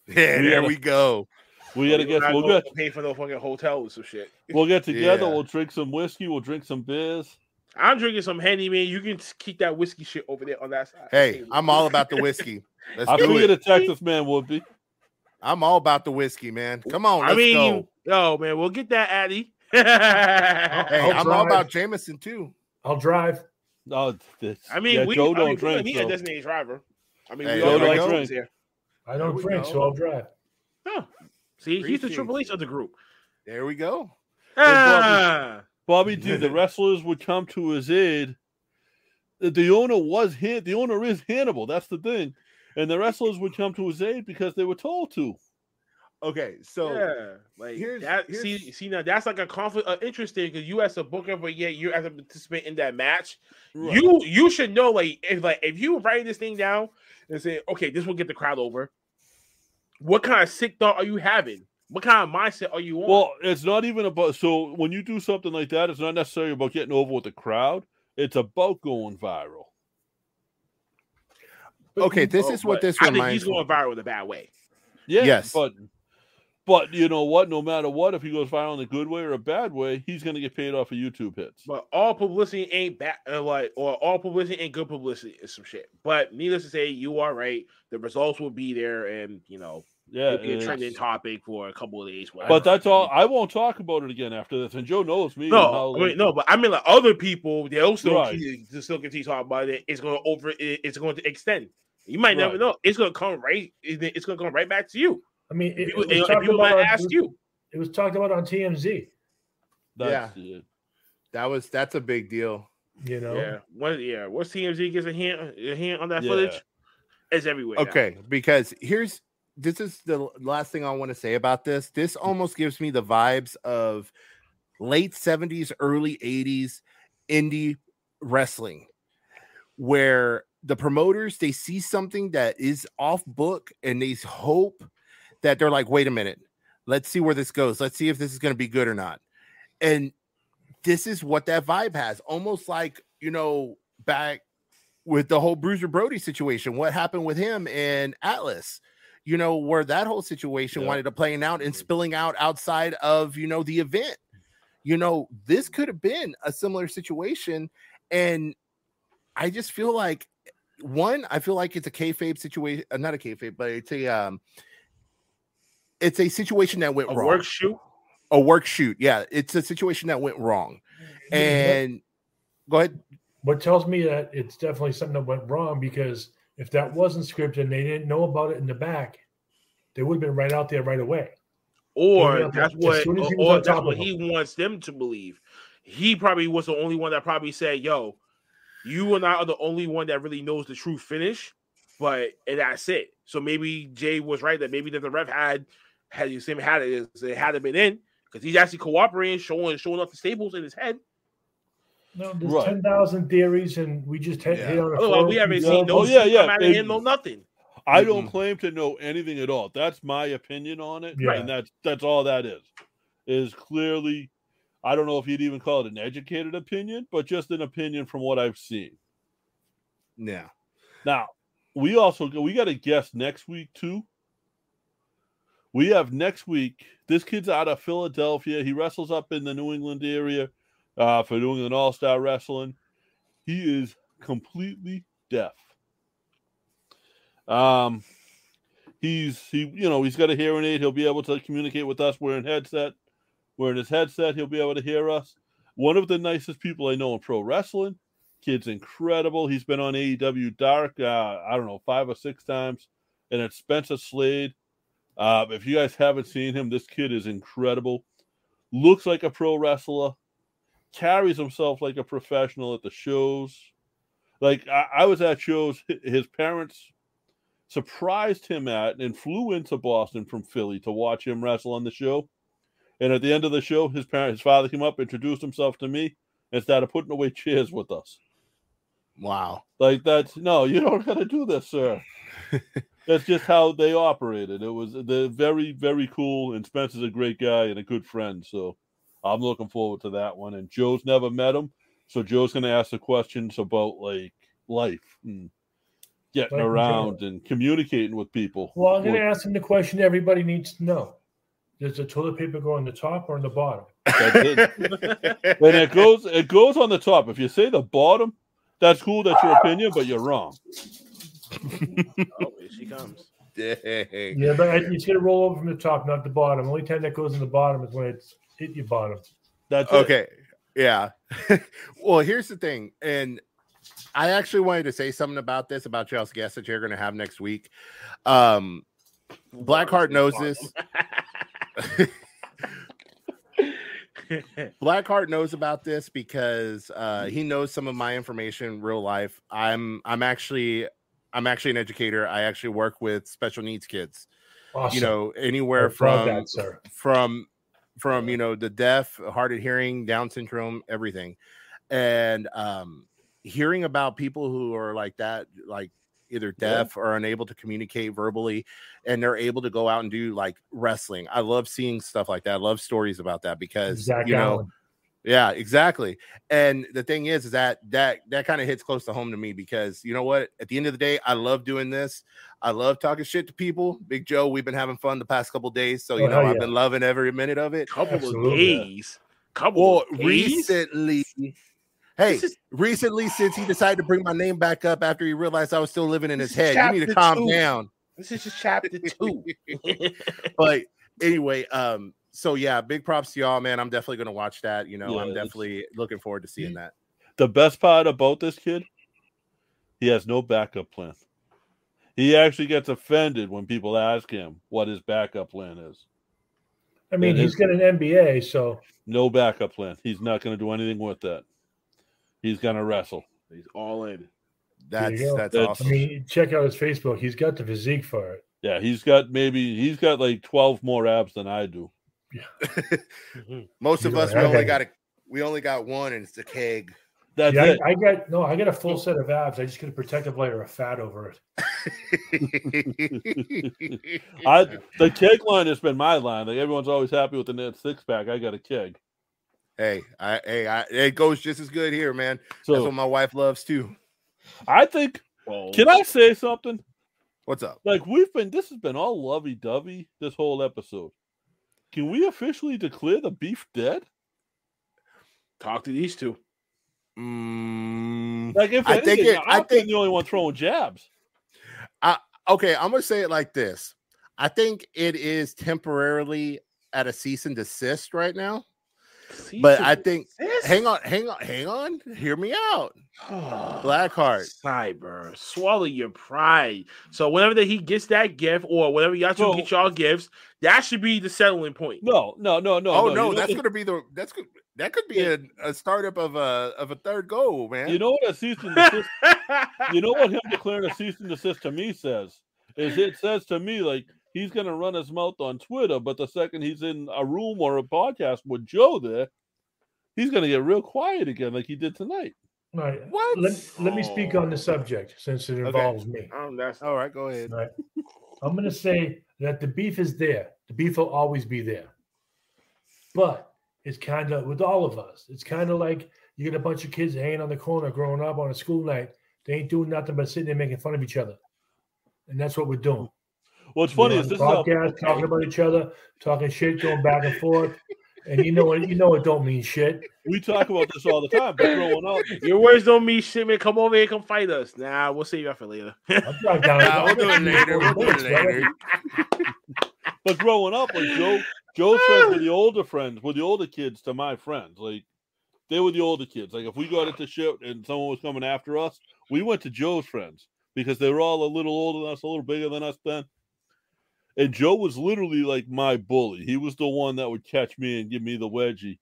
Yeah, there we go. We gotta get. We'll pay for no fucking hotel or some shit. We'll get together. Yeah. We'll drink some whiskey. We'll drink some beers. I'm drinking some Henny, man. You can keep that whiskey shit over there on that side. Hey, I'm all about the whiskey. I figured a Texas man would be. I'm all about the whiskey, man. Come on, let's go. Yo, man, we'll get that Addy. Hey, I'm all about Jameson too. I'll drive. No, Joe don't drink. He's a designated driver. We all don't drink here. I don't drink, so I'll drive. Oh, see, he's the Triple H of the group. There we go. Bobby D, the wrestlers would come to his aid. The owner is Hannibal. That's the thing. And the wrestlers would come to his aid because they were told to. Okay, so now that's like a conflict of interest there because you as a booker, but yet you're as a participant in that match. Right. You should know if you write this thing down and say, okay, this will get the crowd over. What kind of sick thought are you having? What kind of mindset are you on? Well, it's not even about. So when you do something like that, it's not necessarily about getting over with the crowd. It's about going viral. Okay, this is what this reminds me. I think he's going viral in a bad way. Yeah, yes. But you know what? No matter what, if he goes viral in a good way or a bad way, he's going to get paid off of YouTube hits. But all publicity ain't bad, or all publicity ain't good publicity is some shit. But needless to say, you are right. The results will be there, and it'll be a trending topic for a couple of days. Whatever. But that's all. I won't talk about it again after this. And Joe knows me. But other people, they'll still continue talking about it. It's going to extend. You might never know. It's going to come right. It's going to come right back to you. I mean, people might ask you. It was talked about on TMZ. That's a big deal. Once TMZ gets a hand on that footage, it's everywhere. Okay, because this is the last thing I want to say about this. This almost gives me the vibes of late 70s, early 80s indie wrestling, where the promoters, they see something that is off book and they hope that they're like, wait a minute, let's see where this goes. Let's see if this is going to be good or not. And this is what that vibe has. Almost like, back with the whole Bruiser Brody situation, what happened with him and Atlas, where that whole situation wanted to play out and spilling out outside of, the event. This could have been a similar situation. And I just feel like one, I feel like it's a kayfabe situation, not a kayfabe, but it's a situation that went wrong. A work shoot. Yeah, it's a situation that went wrong. And go ahead. What tells me that it's definitely something that went wrong, because if that wasn't scripted and they didn't know about it in the back, they would have been right out there right away. Or that's what he wants them to believe. He probably was the only one that probably said, yo, you and I are the only one that really knows the true finish, and that's it. So maybe Jay was right that maybe that the ref had it had been in, because he's actually cooperating, showing off the staples in his head. No, there's 10,000 theories, and we just hit on a we haven't seen no come out of him, no nothing. I don't claim to know anything at all. That's my opinion on it, and that's all that is. Is clearly, I don't know if you'd even call it an educated opinion, but just an opinion from what I've seen. Yeah. Now, we got a guest next week too. We have next week. This kid's out of Philadelphia. He wrestles up in the New England area for New England All-Star Wrestling. He is completely deaf. He's got a hearing aid. He'll be able to communicate with us. Wearing his headset, he'll be able to hear us. One of the nicest people I know in pro wrestling. Kid's incredible. He's been on AEW Dark, 5 or 6 times. And it's Spencer Slade. If you guys haven't seen him, this kid is incredible. Looks like a pro wrestler. Carries himself like a professional at the shows. Like, I was at shows his parents surprised him at and flew into Boston from Philly to watch him wrestle on the show. And at the end of the show, his father came up, introduced himself to me, and started putting away chairs with us. Wow. Like, no, you don't got to do this, sir. That's just how they operated. They're very, very cool, and Spencer's a great guy and a good friend, so I'm looking forward to that one. And Joe's never met him, so Joe's going to ask the questions about, like, life and getting around and communicating with people. Well, I'm going to ask him the question everybody needs to know. Does the toilet paper go on the top or on the bottom? That's it. And it goes on the top. If you say the bottom, that's cool. That's your opinion, but you're wrong. Oh, here she comes. Dang. Yeah, but it's going to roll over from the top, not the bottom. The only time that goes in the bottom is when it's hit your bottom. That's okay. Yeah. Well, here's the thing. And I actually wanted to say something about this, about y'all's guest that you're going to have next week. Blackheart knows this. Blackheart knows about this because he knows some of my information in real life. I'm actually an educator. I actually work with special needs kids. Awesome. Anywhere from the deaf, hard of hearing, Down syndrome, everything. And hearing about people who are like that, like either deaf or unable to communicate verbally, and they're able to go out and do like wrestling. I love seeing stuff like that. I love stories about that because yeah, exactly. And the thing is that kind of hits close to home to me because you know what? At the end of the day, I love doing this. I love talking shit to people. Big Joe, we've been having fun the past couple of days, so I've been loving every minute of it. Recently. Recently, since he decided to bring my name back up after he realized I was still living in his head, you need to calm down. This is just chapter 2. But anyway, so yeah, big props to y'all, man. I'm definitely going to watch that. I'm definitely looking forward to seeing that. The best part about this kid, he has no backup plan. He actually gets offended when people ask him what his backup plan is. I mean, he's got an MBA, so no backup plan. He's not going to do anything with that. He's gonna wrestle. He's all in. That's awesome. I mean, check out his Facebook. He's got the physique for it. Yeah, he's got like 12 more abs than I do. Yeah. Most of us we only got one, and it's the keg. That's it. I got a full set of abs. I just get a protective layer of fat over it. The keg line has been my line. Like everyone's always happy with the net 6-pack. I got a keg. Hey, it goes just as good here, man. So, that's what my wife loves too. I think. Can I say something? What's up? Like this has been all lovey-dovey this whole episode. Can we officially declare the beef dead? Talk to these two. Like if I think the only one throwing jabs. Okay, I'm gonna say it like this. I think it is temporarily at a cease and desist right now. But I think hang on. Hear me out. Blackheart. Cyber, swallow your pride. So whenever he gets that gift or whatever y'all two get y'all gifts, that should be the settling point. No. Oh no, that's gonna be that could be a startup of a third goal, man. You know what a cease and desist you know what him declaring a cease and desist to me says? It says to me like he's gonna run his mouth on Twitter, but the second he's in a room or a podcast with Joe there, he's gonna get real quiet again, like he did tonight. Right. What? Let me speak on the subject since it involves me. That's all right. Go ahead. Right. I'm gonna say that the beef is there. The beef will always be there. But it's kind of with all of us. It's kind of like you get a bunch of kids hanging on the corner growing up on a school night. They ain't doing nothing but sitting there making fun of each other. And that's what we're doing. What's funny is this podcast talking about each other, talking shit, going back and forth. And you know it don't mean shit. We talk about this all the time, but growing up, your words don't mean shit, man. Come over here, come fight us. Nah, we'll save that for later. We'll do it later. But growing up, like Joe's friends were the older friends, were the older kids to my friends. Like they were the older kids. Like if we got into shit and someone was coming after us, we went to Joe's friends because they were all a little older than us, a little bigger than us then. And Joe was literally like my bully. He was the one that would catch me and give me the wedgie.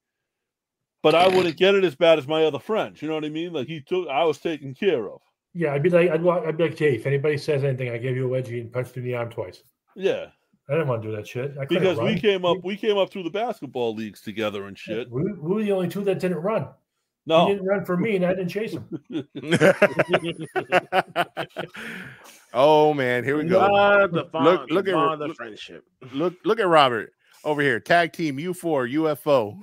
But I wouldn't get it as bad as my other friends. You know what I mean? Like I was taken care of. Yeah, I'd be like, hey, if anybody says anything, I give you a wedgie and punched you in the arm twice. Yeah. I didn't want to do that shit. Because we came up through the basketball leagues together and shit. We were the only two that didn't run. No. He didn't run for me and I didn't chase him. Oh man, here we go. Look at the friendship. Look at Robert over here. Tag team U4 UFO.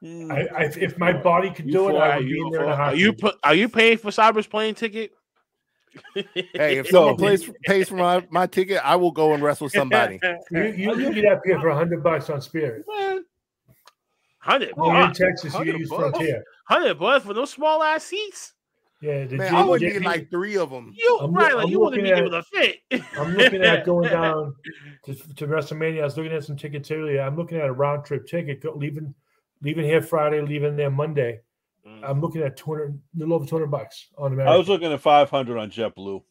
If my body could do it, I would be in there in a heartbeat. Are you paying for Cyber's plane ticket? Hey, if someone pays for my ticket, I will go and wrestle somebody. You get up here for $100 on Spirit. $100. In Texas, you use Frontier. $100 for those small ass seats. Yeah, man, I would need like 3 of them. You wouldn't be able to fit. I'm looking at going down to WrestleMania. I was looking at some tickets earlier. I'm looking at a round trip ticket, leaving here Friday, leaving there Monday. I'm looking at a little over $200 on American. I was looking at $500 on JetBlue.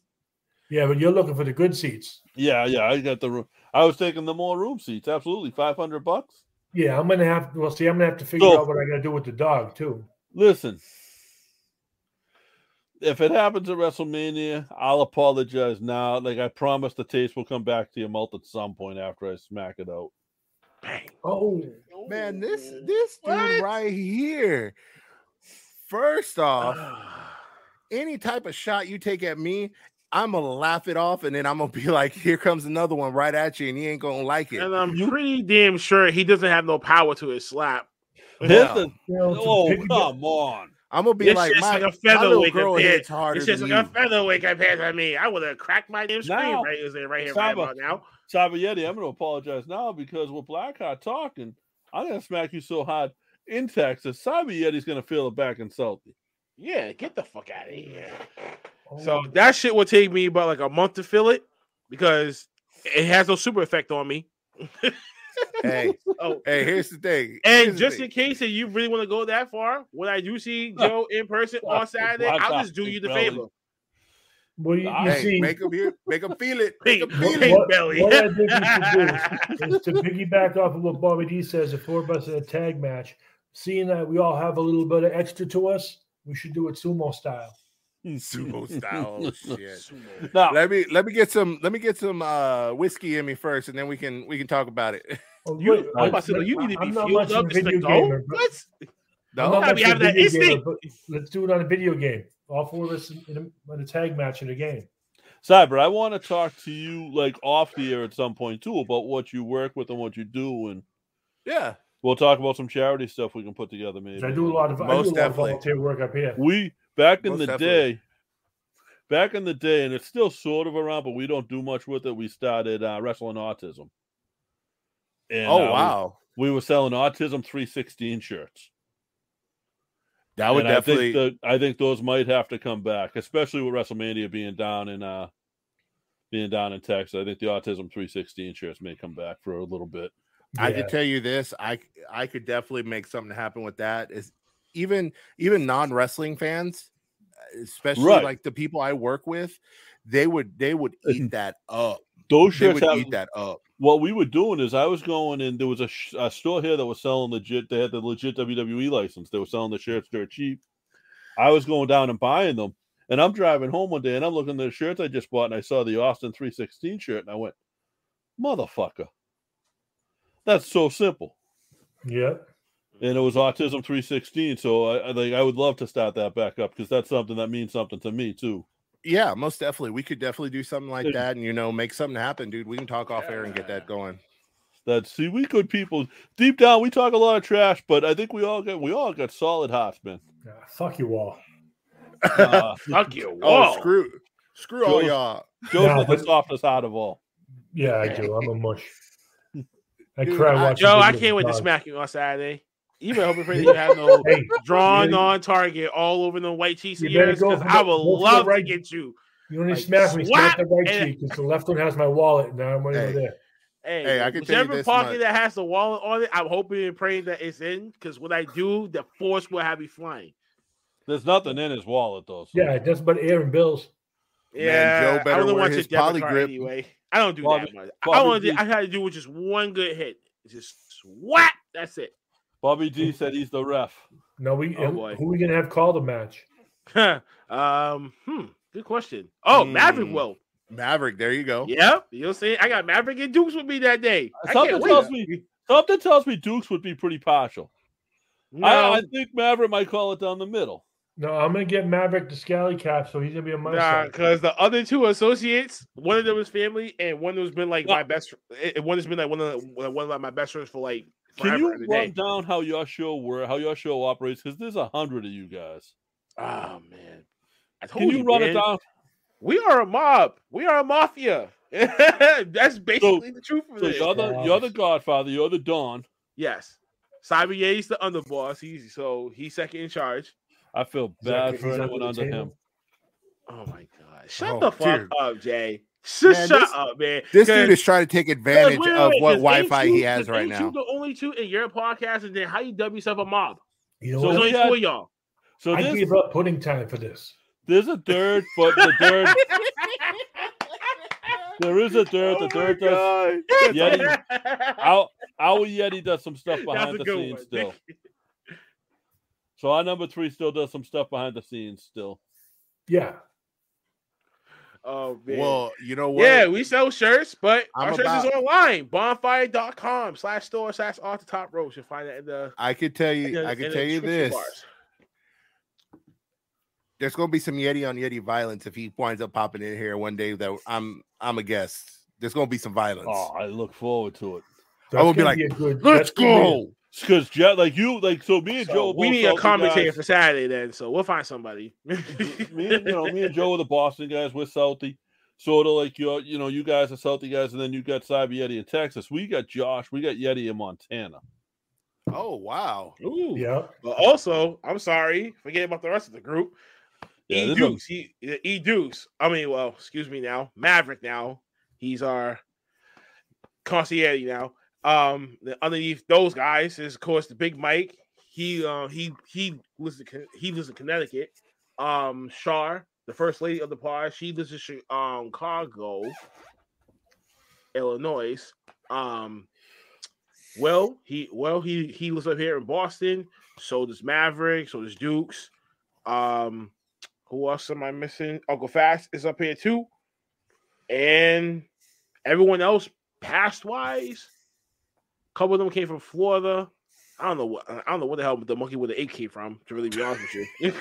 Yeah, but you're looking for the good seats. Yeah, I got the room. I was taking the more room seats. Absolutely, $500. Yeah, I'm gonna have to figure out what I gotta do with the dog too. Listen, if it happens at WrestleMania, I'll apologize now. Like I promise, the taste will come back to your mouth at some point after I smack it out. Bang. Oh man, this dude right here. First off, any type of shot you take at me, I'm gonna laugh it off, and then I'm gonna be like, "Here comes another one right at you," and he ain't gonna like it. And I'm pretty damn sure he doesn't have no power to his slap. Come on! I'm gonna be like, my little girl hits harder. It's just like a featherweight compared to me. I would have cracked my damn screen right here, right about now. Cyb3rY3ti, I'm gonna apologize now because with Blackheart talking, I'm gonna smack you so hard in Texas. Cyb3rY3ti's gonna feel it back and salty. Yeah, get the fuck out of here. So that shit would take me about like a month to fill it because it has no super effect on me. Hey, here's the thing. And just in case that you really want to go that far, when I do see Joe in person on Saturday, I'll just do you the favor. Well, you see, make him feel it. Belly. What I think you should do is to piggyback off of what Bobby D says, the 4 of us in a tag match. Seeing that we all have a little bit of extra to us, we should do it sumo style. Sumo style. Oh, shit. Now, let me get some whiskey in me first, and then we can talk about it. You need to be fueled up just to go. Let's do it on a video game. All 4 of us in a tag match in a game. Cyber, I want to talk to you like off the air at some point too about what you work with and what you do, and we'll talk about some charity stuff we can put together. Maybe I do a lot of volunteer work up here. Back in the day, and it's still sort of around, but we don't do much with it. We started Wrestling Autism. And, wow. We were selling Autism 316 shirts. That would definitely. I think those might have to come back, especially with WrestleMania being down in Texas. I think the Autism 316 shirts may come back for a little bit. Yeah. I could tell you this. I could definitely make something happen with that. Is even non-wrestling fans, especially like the people I work with, they would eat that up. Those shirts eat that up. What we were doing is I was going and there was a store here that was selling legit. They had the legit WWE license. They were selling the shirts dirt cheap. I was going down and buying them, and I'm driving home one day and I'm looking at the shirts I just bought, and I saw the Austin 316 shirt, and I went, "Motherfucker, that's so simple." Yeah. And it was Autism 316, so I would love to start that back up because that's something that means something to me too. Yeah, most definitely. We could definitely do something like that and, make something happen, dude. We can talk off air and get that going. We good people. Deep down, we talk a lot of trash, but I think we all got solid hearts, man. Yeah, fuck you all. Fuck you all. Oh, screw all y'all. Joe's the softest heart of all. Yeah, I do. I'm a mush. I Dude, cry watching. Joe, I can't wait to smack you on Saturday. You better hope and pray that you have no drawn on target all over the white cheeks of yours, because I would love to get you. You only smack me, smack the right cheek, because the left one has my wallet, and now I'm over there. Hey, I can tell you this pocket that has the wallet on it, I'm hoping and praying that it's in, because when I do, the force will have me flying. There's nothing in his wallet, though. So. Yeah, that's but air and bills. Yeah, man, Joe better I don't wear want his to debit polygrip. card anyway. I don't do that much. I had to do with just one good hit. Just swat. That's it. Bobby D said he's the ref. No, who are we gonna have call the match? Good question. Oh, Maverick will. Maverick, there you go. Yep, you'll see. I got Maverick and Dukes with me that day. Something tells me Dukes would be pretty partial. No. I think Maverick might call it down the middle. No, I'm gonna get Maverick the Scally Cap, so he's gonna be on my side. Because the other two associates, one of them is family, and one has been like my best. One has been like one of my best friends for like. Can you run down how your show operates? Because there's 100 of you guys. Oh man, Can you run it down? We are a mob. We are a mafia. That's basically the truth of this. You're the Godfather. You're the Don. Yes, Cyb3rY3ti's the underboss. He's second in charge. I feel bad for anyone under him. Oh my god! Shut the fuck up, Jay. Shut up, man. This dude is trying to take advantage of what Wi-Fi he has right now. You the only two in your podcast, and then how you dub yourself a mob? You know so there's only two of y'all. So I gave up pudding time for this. There's a third, but the third. There is a third. The third does. Yeti. Our Yeti does some stuff behind the scenes still. So our number 3 still does some stuff behind the scenes still. Yeah. Oh man. Well, you know what? Yeah, we sell shirts, but our shirts is online. Bonfire.com/store/off the top row. You'll find that in the. I could tell you this. Bars. There's gonna be some Yeti on Yeti violence if he winds up popping in here one day that I'm a guest. There's gonna be some violence. Oh, I look forward to it. I will be like, let's go. Because me and Joe. We need a commentator for Saturday then, so we'll find somebody. me and Joe are the Boston guys. We're Salty, sort of like you guys are Salty guys, and then you got Cyb3rY3ti in Texas. We got Josh. We got Yeti in Montana. Oh wow! Ooh, yeah. But also, I'm sorry, forget about the rest of the group. E-Dukes. Excuse me now. Maverick now. He's our concierge now. Underneath those guys is of course the Big Mike. He lives in Connecticut. Shar, the first lady of the party, she lives in Chicago, Illinois. He lives up here in Boston. So does Maverick. So does Dukes. Who else am I missing? Uncle Fast is up here too, and everyone else past wise. A couple of them came from Florida. I don't know what the hell the monkey with the 8 came from. To really be honest with you,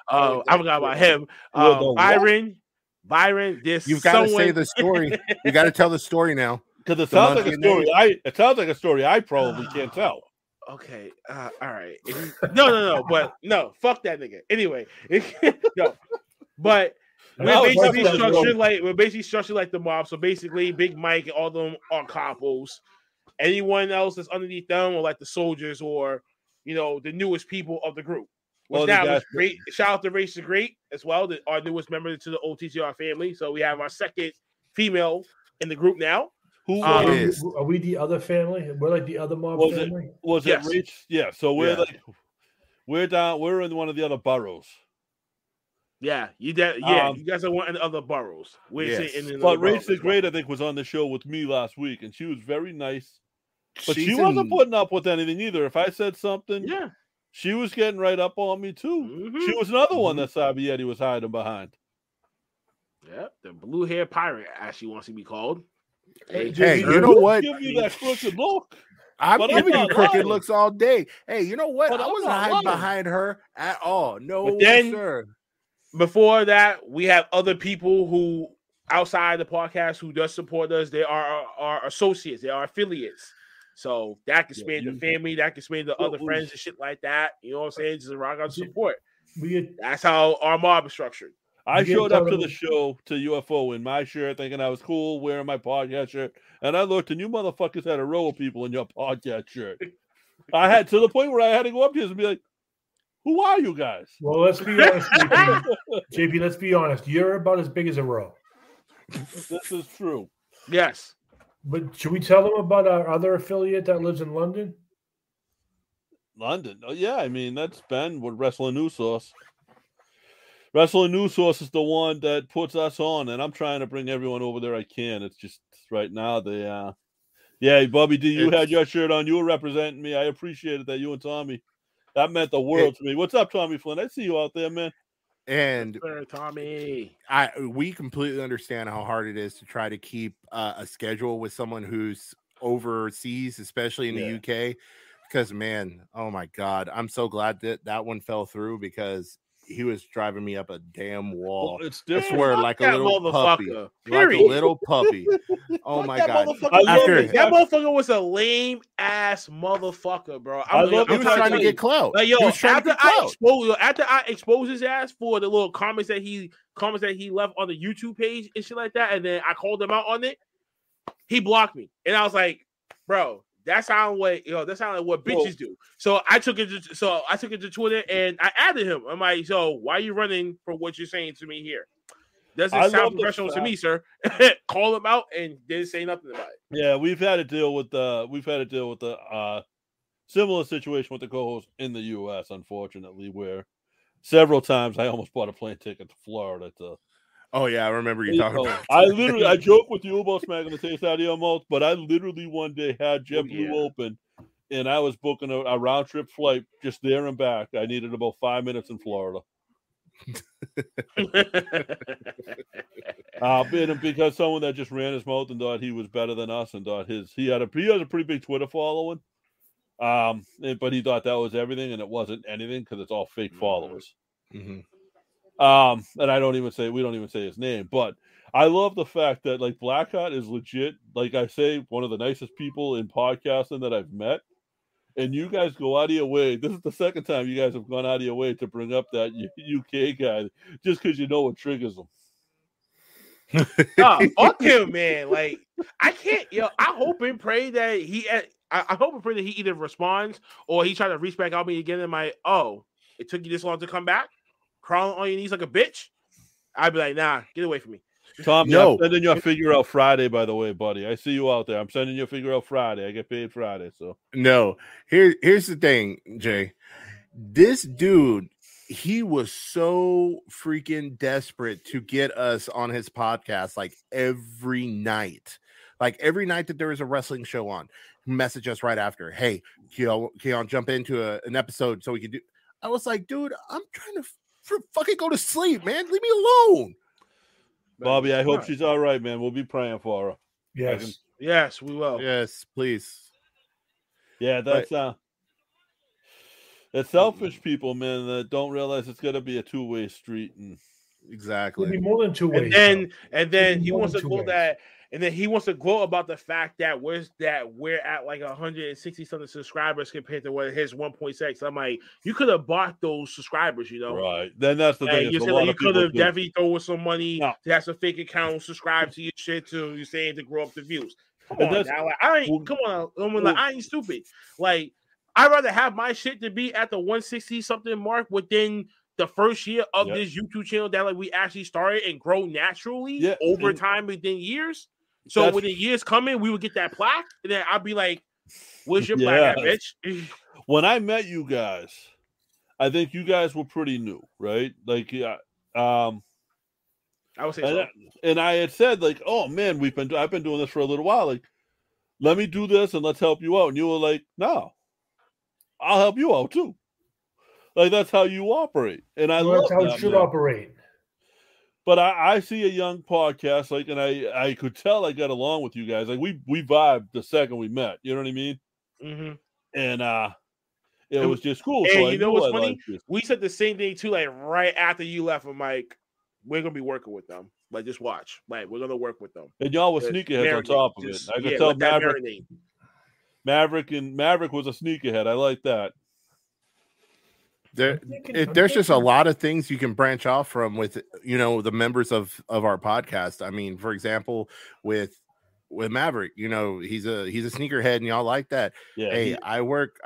I forgot about him. Byron. You've got to say the story. You got to tell the story now because it sounds like a story. It sounds like a story I probably can't tell. Okay, all right. No, but no, fuck that nigga. Anyway, no, but we're basically structured like the mob. So basically, Big Mike and all them are capos. Anyone else that's underneath them are like the soldiers or the newest people of the group. Which now is great. Shout out to Race is Great as well, our newest member to the OTTR family. So we have our second female in the group now. Who are we? The other family? We're like the other mob family. It Race? Yeah. So we're we're in one of the other boroughs. Yeah, you guys are one of the other boroughs. But Race is Great, I think, was on the show with me last week, and she was very nice. But she wasn't putting up with anything either. If I said something, she was getting right up on me too. Mm-hmm. She was another one that Cyb3rY3ti was hiding behind. Yep, the blue hair pirate, as she wants to be called. Hey, you know what? Give you that crooked look. I'm giving you crooked looks all day. Hey, you know what? I wasn't hiding behind her at all. No, sir. Before that, we have other people who outside the podcast who does support us. They are our associates. They are affiliates. So that can span the family. That can span the other friends and shit like that. You know what I'm saying? Just rock out support. That's how our mob is structured. I showed up to the show to UFO in my shirt, thinking I was cool, wearing my podcast shirt, and I looked, and you motherfuckers had a row of people in your podcast shirt. I had to the point where I had to go up to you and be like, "Who are you guys?" Well, let's be honest, JP. Let's be honest. You're about as big as a row. This is true. Yes, but should we tell them about our other affiliate that lives in London? London? Oh yeah, I mean that's Ben with Wrestling News Source. Wrestling News Source is the one that puts us on, and I'm trying to bring everyone over there I can. It's just right now they Bobby D, you had your shirt on. You were representing me. I appreciated that, you and Tommy. That meant the world to me. What's up, Tommy Flynn? I see you out there, man. And Tommy, we completely understand how hard it is to try to keep a schedule with someone who's overseas, especially in the UK. Because, man, oh my God, I'm so glad that one fell through because he was driving me up a damn wall. Well, it's different. I swear, like a little puppy. Like a little puppy. Oh my God. That motherfucker was a lame ass motherfucker, bro. He was trying to get clout. Like, yo, after I exposed his ass for the little comments that he left on the YouTube page and shit like that, and then I called him out on it, he blocked me. And I was like, bro, that sounds like what bitches do. So I took it to Twitter and I added him. I'm like, so why are you running for what you're saying to me here? Doesn't sound professional to me, sir. Call him out and didn't say nothing about it. Yeah, we've had to deal with the similar situation with the co-host in the US, unfortunately, where several times I almost bought a plane ticket to Florida to. Oh yeah, I remember you talking about. I joke with you about smacking the taste out of your mouth, but I literally one day had JetBlue open, and I was booking a round trip flight just there and back. I needed about 5 minutes in Florida. Because someone that just ran his mouth and thought he was better than us and thought he has a pretty big Twitter following, but he thought that was everything, and it wasn't anything because it's all fake followers. Mm-hmm. And we don't even say his name, but I love the fact that like Blackheart is legit, like I say, one of the nicest people in podcasting that I've met. And you guys go out of your way. This is the second time you guys have gone out of your way to bring up that UK guy just because you know what triggers him. Fuck him, man. Like I can't. I hope and pray that I hope and pray that he either responds or he tries to reach back out me again. And it took you this long to come back, crawling on your knees like a bitch. I'd be like, nah, get away from me. Tom, I'm sending your figure out Friday, by the way, buddy. I see you out there. I'm sending your figure out Friday. I get paid Friday, so. No. Here's the thing, Jay. This dude, he was so freaking desperate to get us on his podcast like every night. Like every night that there was a wrestling show on, message us right after. Hey, can you jump into an episode so we can do. I was like, dude, I'm trying to fucking go to sleep, man. Leave me alone. Bobby, I hope she's all right, man. We'll be praying for her. Yes. Yes, we will. Yes, please. Yeah, that's it's selfish people, man, that don't realize it's gonna be a two-way street. And exactly. It'll be more than 2 ways. And then he wants to go that. And then he wants to gloat about the fact that we're at like 160 something subscribers compared to what his 1.6. I'm like, you could have bought those subscribers, you know? Right. Then that's the thing. You could have definitely thrown some money to have some fake accounts, subscribe to your shit too. You're saying to grow up the views. Come on, now. Like, I ain't stupid. Like, I'd rather have my shit to be at the 160 something mark within the first year of this YouTube channel that like we actually started and grow naturally over time within years. So when the years coming, we would get that plaque, and then I'd be like, "Where's your plaque at, bitch?" When I met you guys, I think you guys were pretty new, right? Like, I would say so. And I had said, like, "Oh man, I've been doing this for a little while. Like, let me do this and let's help you out." And you were like, "No, I'll help you out too." Like, that's how you operate, and that's how it should operate. But I see a young podcast, like, and I could tell I got along with you guys. Like, we vibed the second we met. You know what I mean? Mm-hmm. And it was just cool. And so you know what's funny? We said the same thing too. Like right after you left, I'm like, we're gonna be working with them. Like, just watch. Like, we're gonna work with them. And y'all were sneakerheads on top of it. I could tell Maverick was a sneakerhead. I like that. There's just a lot of things you can branch off from with, you know, the members of our podcast. I mean, for example, with Maverick, you know, he's a sneakerhead and y'all like that. Yeah, hey, I work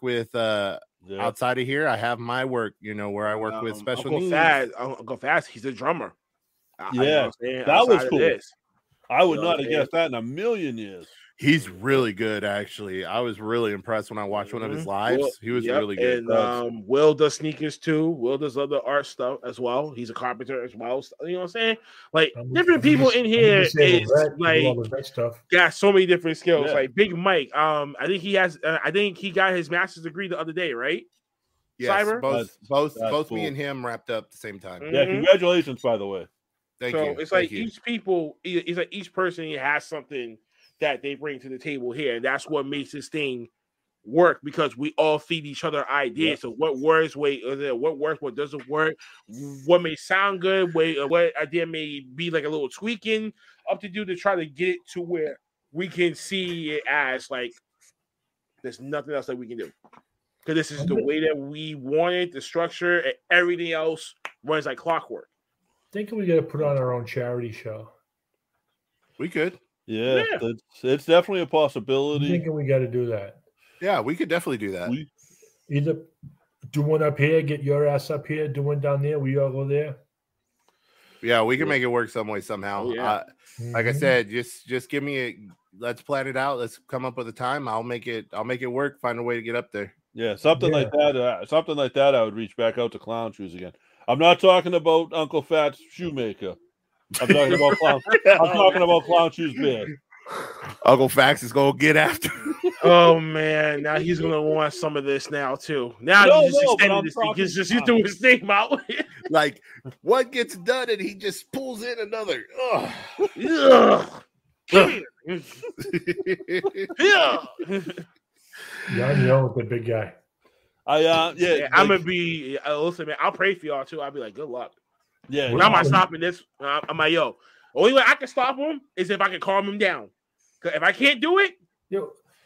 with outside of here. I have my work, you know, where I work with special needs. Uncle Fast, he's a drummer. Yeah, that was cool. I would not have guessed that in a million years. He's really good, actually. I was really impressed when I watched one of his lives. He was really good. And Will does sneakers too. Will does other art stuff as well. He's a carpenter as well. You know what I'm saying? Like, different people in here is like got so many different skills. Like Big Mike. I think he has. I think he got his master's degree the other day, right? Yes, Cyber? both cool. Me and him wrapped up at the same time. Yeah, congratulations, by the way. Thank you. It's like each people. It's like each person has something that they bring to the table here, and that's what makes this thing work, because we all feed each other ideas. So what works, what works, what doesn't work, what may sound good, what idea may be like a little tweaking up to do to try to get it to where we can see it as like there's nothing else that we can do, because this is the way that we want it, the structure, and everything else runs like clockwork. I think we got to put on our own charity show. We could. Yeah. It's definitely a possibility. I'm thinking we got to do that. Yeah, we could definitely do that. Either do one up here, get your ass up here, do one down there, we all go there. Yeah, we can make it work some way, somehow. Like I said, just give me let's plan it out. Let's come up with a time. I'll make it work, find a way to get up there. Yeah, something like that. I would reach back out to Clown Shoes again. I'm not talking about Uncle Fat's shoemaker. I'm talking about Clown Shoes Bear. Uncle Fax is gonna get after. Oh man, now he's gonna want some of this now too. Now he's just doing his thing out. Like one gets done and he just pulls in another. Ugh. Yeah. Yeah, you know, the big guy. I'm gonna be. Listen, man, I'll pray for y'all too. I'll be like, good luck. Yeah, when I'm not stopping this, I'm like, yo, only way I can stop him is if I can calm him down. If I can't do it,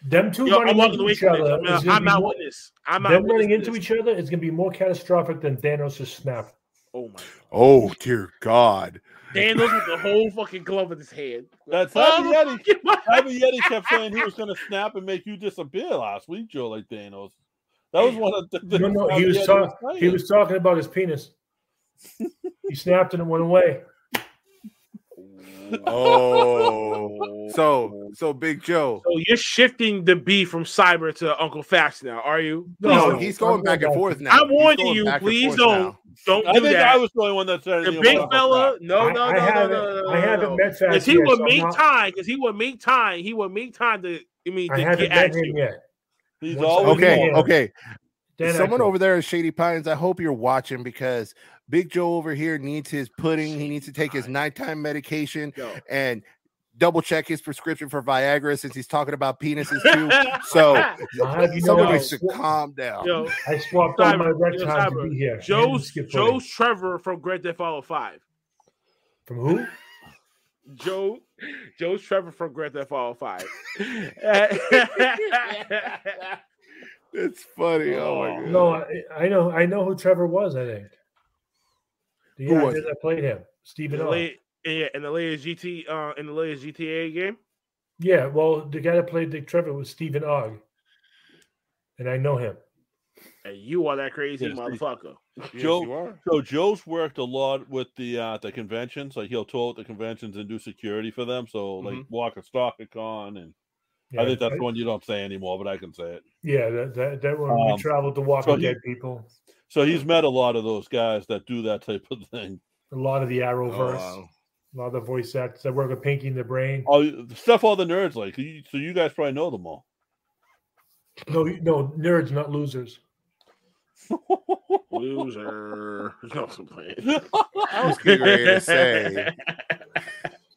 them two running into each other. I'm out with this. Them running into each other is going to be more catastrophic than Thanos' snap. Oh my! Oh dear God! Thanos with the whole fucking glove in his hand. That's Yeti kept saying he was going to snap and make you disappear last week, Joe, like Thanos. That was one of the. No, he was talking about his penis. He snapped and it went away. Oh, so Big Joe. So you're shifting the beef from Cyber to Uncle Fax now, are you? No, he's going back and forth now. I'm warning you, please don't do that. I think I was the only one that said the big fella. No. I haven't met Fax. Because he would make time. Because he would make time. He would make time to. I haven't met him yet. He's always okay. Someone over there at Shady Pines, I hope you're watching, because Big Joe over here needs his pudding. He needs to take his nighttime medication and double check his prescription for Viagra, since he's talking about penises too. So someone needs to calm down. I swapped all my red time to be here. Joe's Trevor from Grand Theft Auto 5. From who? Joe's Trevor from Grand Theft Auto 5. It's funny. Oh my God. No, I know who Trevor was, I think. The actor that played him, Stephen O. In the latest GTA game. Yeah, well, the guy that played Dick Trevor was Stephen Ogg. and I know him. And you are that crazy motherfucker. Joe, you are. So Joe's worked a lot with the conventions. Like he'll tow at the conventions and do security for them. So like Walker Stalker-Con, and I think that's one you don't say anymore, but I can say it. Yeah, that one we traveled to Walking Dead people. So he's met a lot of those guys that do that type of thing. A lot of the Arrowverse, a lot of the voice actors that work with Pinky in the Brain. Oh, the stuff all the nerds like. So you guys probably know them all. No, nerds, not losers. Loser. No, I was getting ready to say.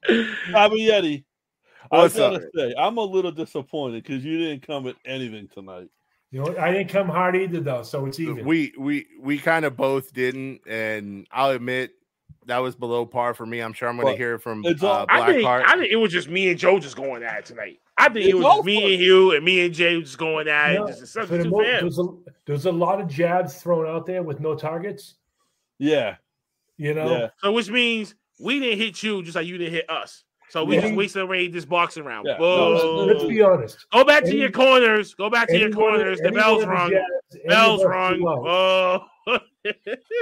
Yeti, I gotta say, I'm a little disappointed because you didn't come at anything tonight. You know, I didn't come hard either, though, so it's even. We kind of both didn't, and I'll admit that was below par for me. I'm sure I'm going to hear from Blackheart. I think it was just me and Joe just going at it tonight. I think it was just me and you and me and Jay just going at it. Just a substitute for him. There's a lot of jabs thrown out there with no targets. Yeah. You know? Yeah. So which means we didn't hit you just like you didn't hit us. So we just wasted away this boxing round. Yeah. No, let's be honest. Go back to your corners. Go back to your corners. The bell's rung. Bell's rung. Oh.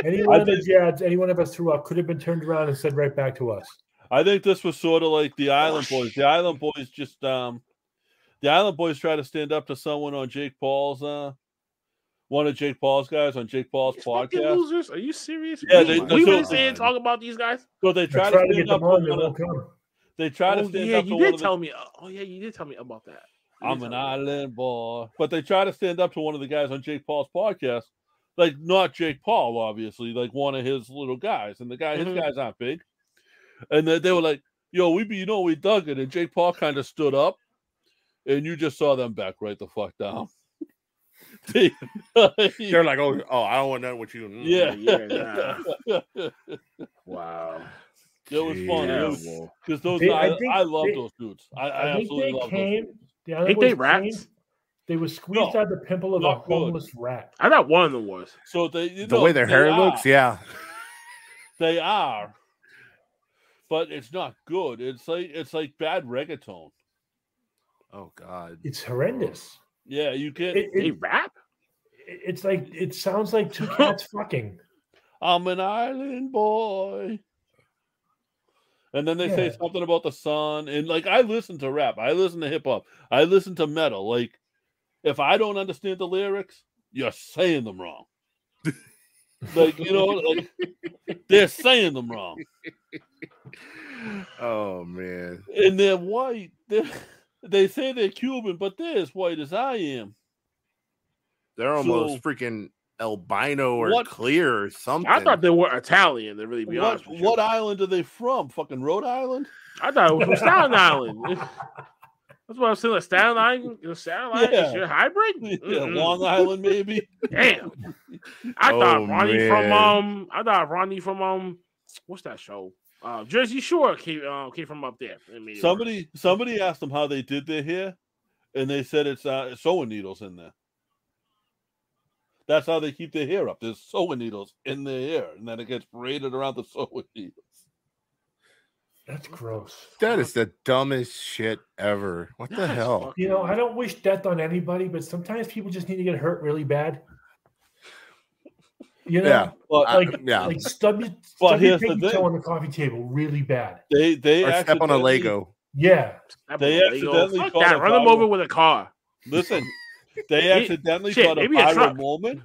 Any one of the jabs any one of us threw out could have been turned around and said right back to us. I think this was sort of like the Island Boys. The Island Boys just the Island Boys try to stand up to someone on Jake Paul's one of Jake Paul's guys on Jake Paul's podcast. Losers? Are you serious? Yeah, we were saying talk about these guys. So they try to stand up to one. They try to stand up to you one did tell me. Oh yeah, you did tell me about that. I'm an island boy. But they try to stand up to one of the guys on Jake Paul's podcast. Like not Jake Paul, obviously, like one of his little guys. And the guy, his guys aren't big. And they were like, yo, we dug it. And Jake Paul kind of stood up. And you just saw them back right the fuck down. They're like, oh, I don't want nothing with you. Wow. It was fun. Because I love those dudes. I absolutely love those dudes. Ain't they rats? They were squeezed out the pimple of a homeless rat. I thought one of them was. So the way their hair looks, yeah. They are. But it's not good. It's like bad reggaeton. Oh God. It's horrendous. Yeah, you can't they rap? It's like it sounds like two cats fucking. I'm an island boy. And then they say something about the sun. And like I listen to rap. I listen to hip hop. I listen to metal. Like if I don't understand the lyrics, you're saying them wrong. Like, like they're saying them wrong. Oh man. And they're white. They say they're Cuban, but they're as white as I am. They're almost freaking albino or clear or something. I thought they were Italian, to really be honest with you. What island are they from? Fucking Rhode Island? I thought it was from Staten Island. That's what I was saying. Like Staten Island? Staten Island is your hybrid? Yeah, Long Island, maybe. Damn. I thought Ronnie from what's that show? Jersey Shore came from up there. Somebody asked them how they did their hair, and they said it's sewing needles in there. That's how they keep their hair up. There's sewing needles in their hair, and then it gets braided around the sewing needles. That's gross. That is the dumbest shit ever. What the hell? I don't wish death on anybody, but sometimes people just need to get hurt really bad. Like stubby toe on the coffee table really bad. They or step on a Lego. Yeah. They accidentally run them over with a car. Listen, they accidentally caught a viral moment,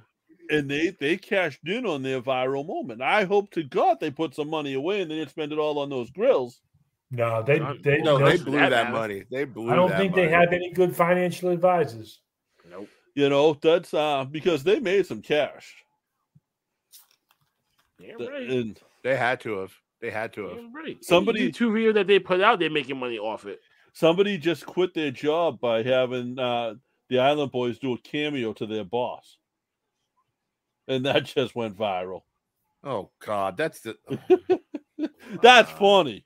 and they cashed in on their viral moment. I hope to God they put some money away and they didn't spend it all on those grills. No, they blew that money. They blew. I don't think they have any good financial advisors. Nope. That's because they made some cash. Yeah, right. They had to have. Yeah, right. Somebody two video that they put out, they're making money off it. Somebody just quit their job by having the Island Boys do a cameo to their boss. And that just went viral. Oh God, that's that's funny.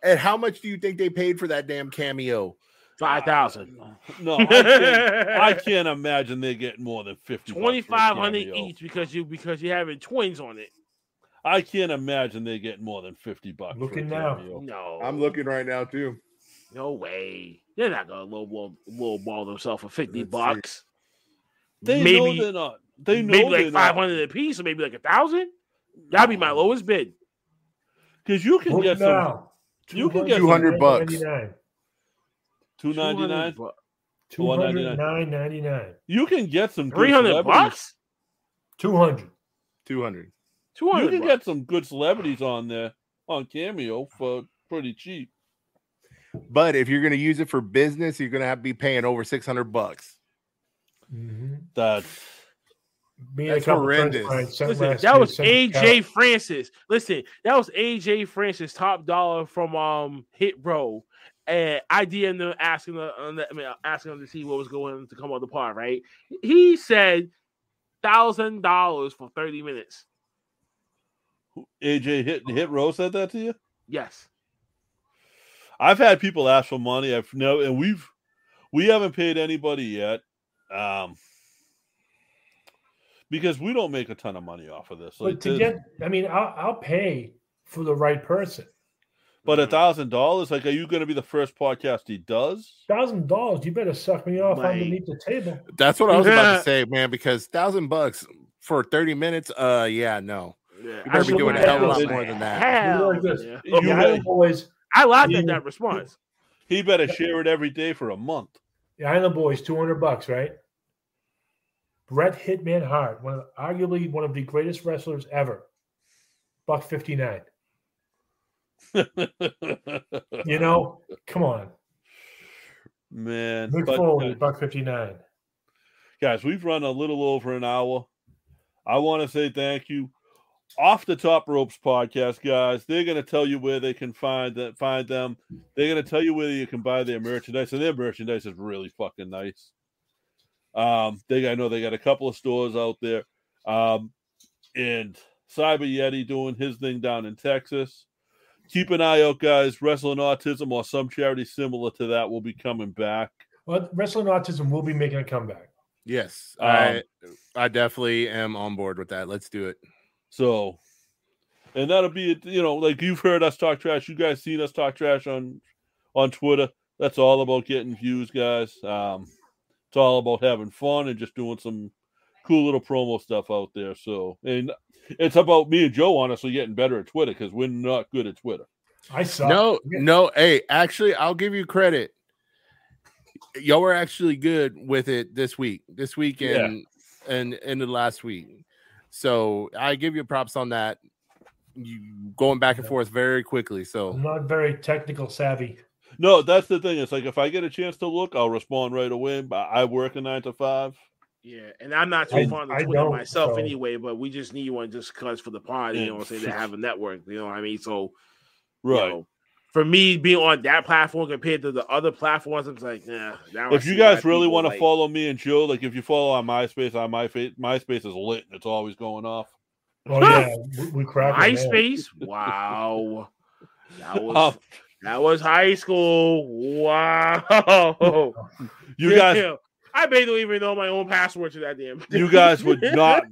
And how much do you think they paid for that damn cameo? 5,000. No, I can't imagine they're getting more than 50. 2,500 each because you're having twins on it. I can't imagine they're getting more than $50. Looking now. No, I'm looking right now too. No way. They're not gonna lowball themselves for $50. maybe know they're not. They know maybe like they're 500 a piece, or maybe like 1,000. That'd be my lowest bid. Because you can get some. You can get $200. $299. $299.99. You can get some $300. 200. You can get some good celebrities on there on Cameo for pretty cheap. But if you're going to use it for business, you're going to have to be paying over $600. Mm-hmm. That's horrendous. Listen, that was AJ Francis. Listen, that was AJ Francis, top dollar from Hit Row. And I DM'd him asking him to see what was going to come on the pod, right? He said $1,000 for 30 minutes. AJ Hit Row said that to you? Yes. I've had people ask for money. We haven't paid anybody yet. Because we don't make a ton of money off of this. But I'll pay for the right person. But $1,000, like, are you going to be the first podcast he does? $1,000, you better suck me off underneath the table. That's what I was about to say, man. Because $1,000 for 30 minutes, no. Yeah, you better be doing a hell of a lot more than that. I laughed at that response. He better share it every day for a month. The Island Boys, $200, right? Bret Hitman Hart, arguably one of the greatest wrestlers ever, $159. Come on, man. Mick Foley, $159. Guys, we've run a little over an hour. I want to say thank you. Off the Top Ropes podcast, guys. They're going to tell you where they can find them. They're going to tell you where you can buy their merchandise, and their merchandise is really fucking nice. I know they got a couple of stores out there. And Cyb3rY3ti doing his thing down in Texas. Keep an eye out, guys. Wrestling Autism or some charity similar to that will be coming back. Well, Wrestling Autism will be making a comeback. Yes, I definitely am on board with that. Let's do it. So, and that'll be, like you've heard us talk trash. You guys seen us talk trash on Twitter. That's all about getting views, guys. It's all about having fun and just doing some cool little promo stuff out there. So, and it's about me and Joe honestly getting better at Twitter because we're not good at Twitter. I suck. No. Hey, actually, I'll give you credit. Y'all were actually good with it this week and in the last week. So I give you props on that. You going back and forth very quickly. So I'm not very technical savvy. No, that's the thing. It's like if I get a chance to look, I'll respond right away. But I work a 9 to 5. Yeah, and I'm not too fond of Twitter myself anyway, but we just need one just because for the pod, they have a network, you know what I mean? So, right. For me, being on that platform compared to the other platforms, I'm like, nah. If you guys really want to follow me and Joe, like if you follow on MySpace, MySpace is lit and it's always going off. Oh, yeah. We crack MySpace? Wow. That was high school. Wow. You guys. I may don't even know my own password to that damn thing. You guys would not.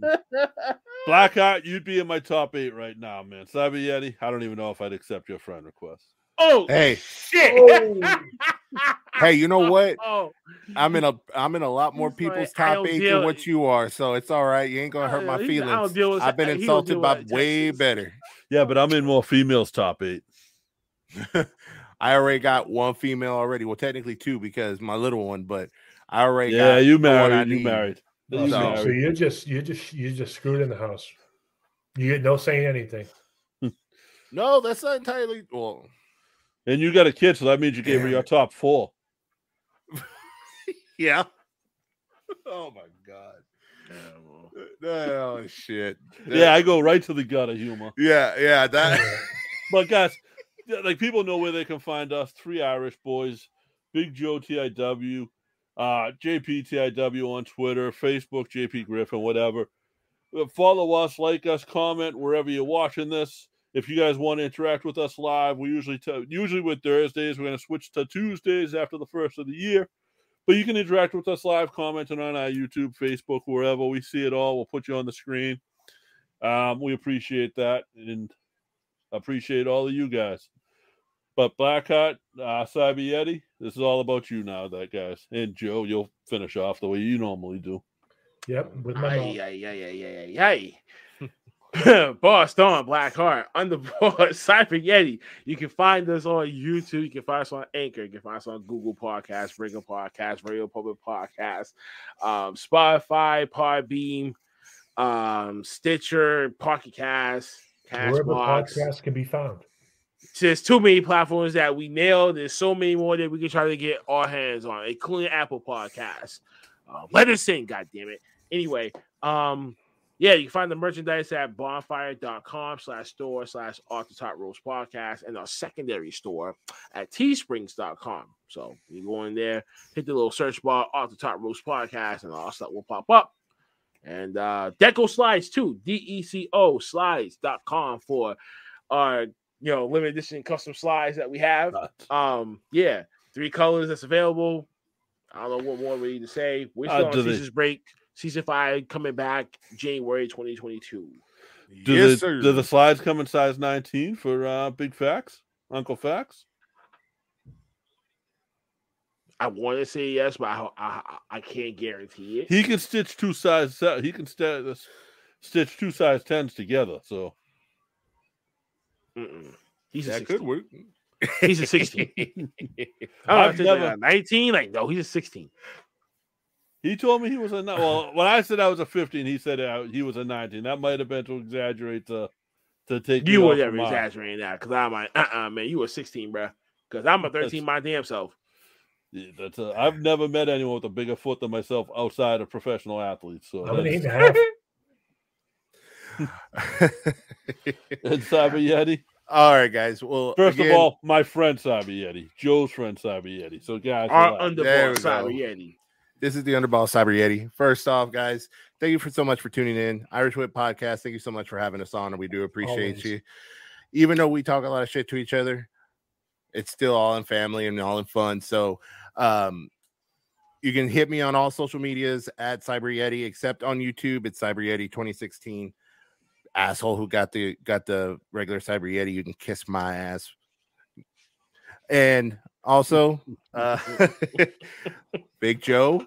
Blackheart, you'd be in my top 8 right now, man. Cyb3rY3ti, I don't even know if I'd accept your friend request. Oh, hey, shit. Oh. Hey, you know what? I'm in a lot more people's top 8 than what you are, so it's all right. You ain't gonna hurt my feelings. I've been insulted by way better. Yeah, but I'm in more females' top 8. I already got one female already. Well, technically 2 because my little one, but I already got you married. So you're just screwed in the house. You get no saying anything. No, that's not entirely well. And you got a kid, so that means you gave her your top 4. Yeah. Oh my god. Oh shit. Yeah, I go right to the gutter humor. Yeah, that. But guys, like people know where they can find us. 3 Irish boys, Big Joe TIW, JP TIW on Twitter, Facebook, JP Griffin, whatever. Follow us, like us, comment wherever you're watching this. If you guys want to interact with us live, we usually with Thursdays. We're going to switch to Tuesdays after the first of the year. But you can interact with us live, commenting on our YouTube, Facebook, wherever. We see it all. We'll put you on the screen. We appreciate that and appreciate all of you guys. But Blackheart, Cyb3rY3ti, this is all about you now, guys. And Joe, you'll finish off the way you normally do. Yep, with my mom. Boss Dawn, Blackheart, Underboard, Cyb3rY3ti. You can find us on YouTube. You can find us on Anchor. You can find us on Google Podcasts, Breaker Podcasts, Radio Public Podcasts, Spotify, Podbeam, Stitcher, Pocket Cast, wherever Castbox. podcasts can be found. There's too many platforms that we nailed. There's so many more that we can try to get our hands on, including Apple Podcasts. Let us in, goddammit. Anyway, yeah, you can find the merchandise at bonfire.com/store/off-the-top-roast-podcast and our secondary store at teesprings.com. So you go in there, hit the little search bar, Off the Top Roast Podcast, and all stuff will pop up. And Deco Slides too, DECO slides.com for our limited edition custom slides that we have. Yeah, 3 colors that's available. I don't know what more we need to say. We're still on season's break. Season 5 coming back January 2022. Do the slides come in size 19 for Big Fax, Uncle Fax? I want to say yes, but I can't guarantee it. He can stitch 2 size. He can stitch 2 size 10s together. So he's that could work. He's a 16. I've never 19. Like no, he's a 16. He told me he was a well. When I said I was a 15, he said he was a 19. That might have been to exaggerate to take you were never exaggerating that because I'm like man, you were 16, bro. Because I'm a 13 my damn self. Yeah, I've never met anyone with a bigger foot than myself outside of professional athletes. So I'm an 8.5. And Cyb3rY3ti. All right, guys. Well, first of all, my friend Cyb3rY3ti, Joe's friend Cyb3rY3ti. So guys, our underboss Cyb3rY3ti. This is the Underball Cyb3rY3ti. First off, guys, thank you so much for tuning in. Irish Whip Podcast, thank you so much for having us on, and we do appreciate you. Even though we talk a lot of shit to each other, it's still all in family and all in fun. So you can hit me on all social medias at Cyb3rY3ti, except on YouTube. It's Cyb3rY3ti 2016. Asshole who got the regular Cyb3rY3ti, you can kiss my ass. And also, Big Joe.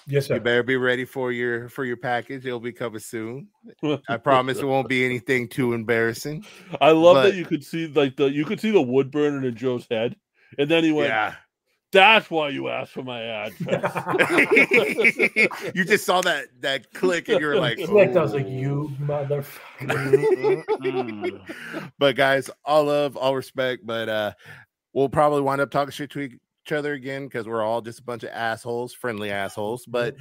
Yes, sir. You better be ready for your package. It'll be coming soon. I promise it won't be anything too embarrassing. I love that you could see the wood burner in Joe's head, and then he went, "Yeah, that's why you asked for my address." You just saw that click, and you're like, "Oh." I was like, "You motherfucker!" But guys, all love, all respect, but we'll probably wind up talking shit to each other again because we're all just a bunch of assholes, friendly assholes. But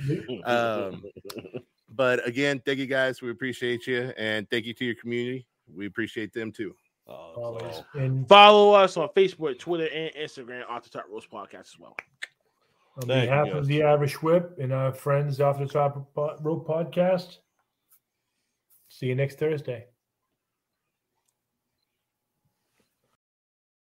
again, thank you guys. We appreciate you, and thank you to your community. We appreciate them too. Always. And follow us on Facebook, Twitter, and Instagram, Off the Top Roast Podcast as well. On behalf of the Irish Whip and our friends Off the Top Rope Podcast, see you next Thursday.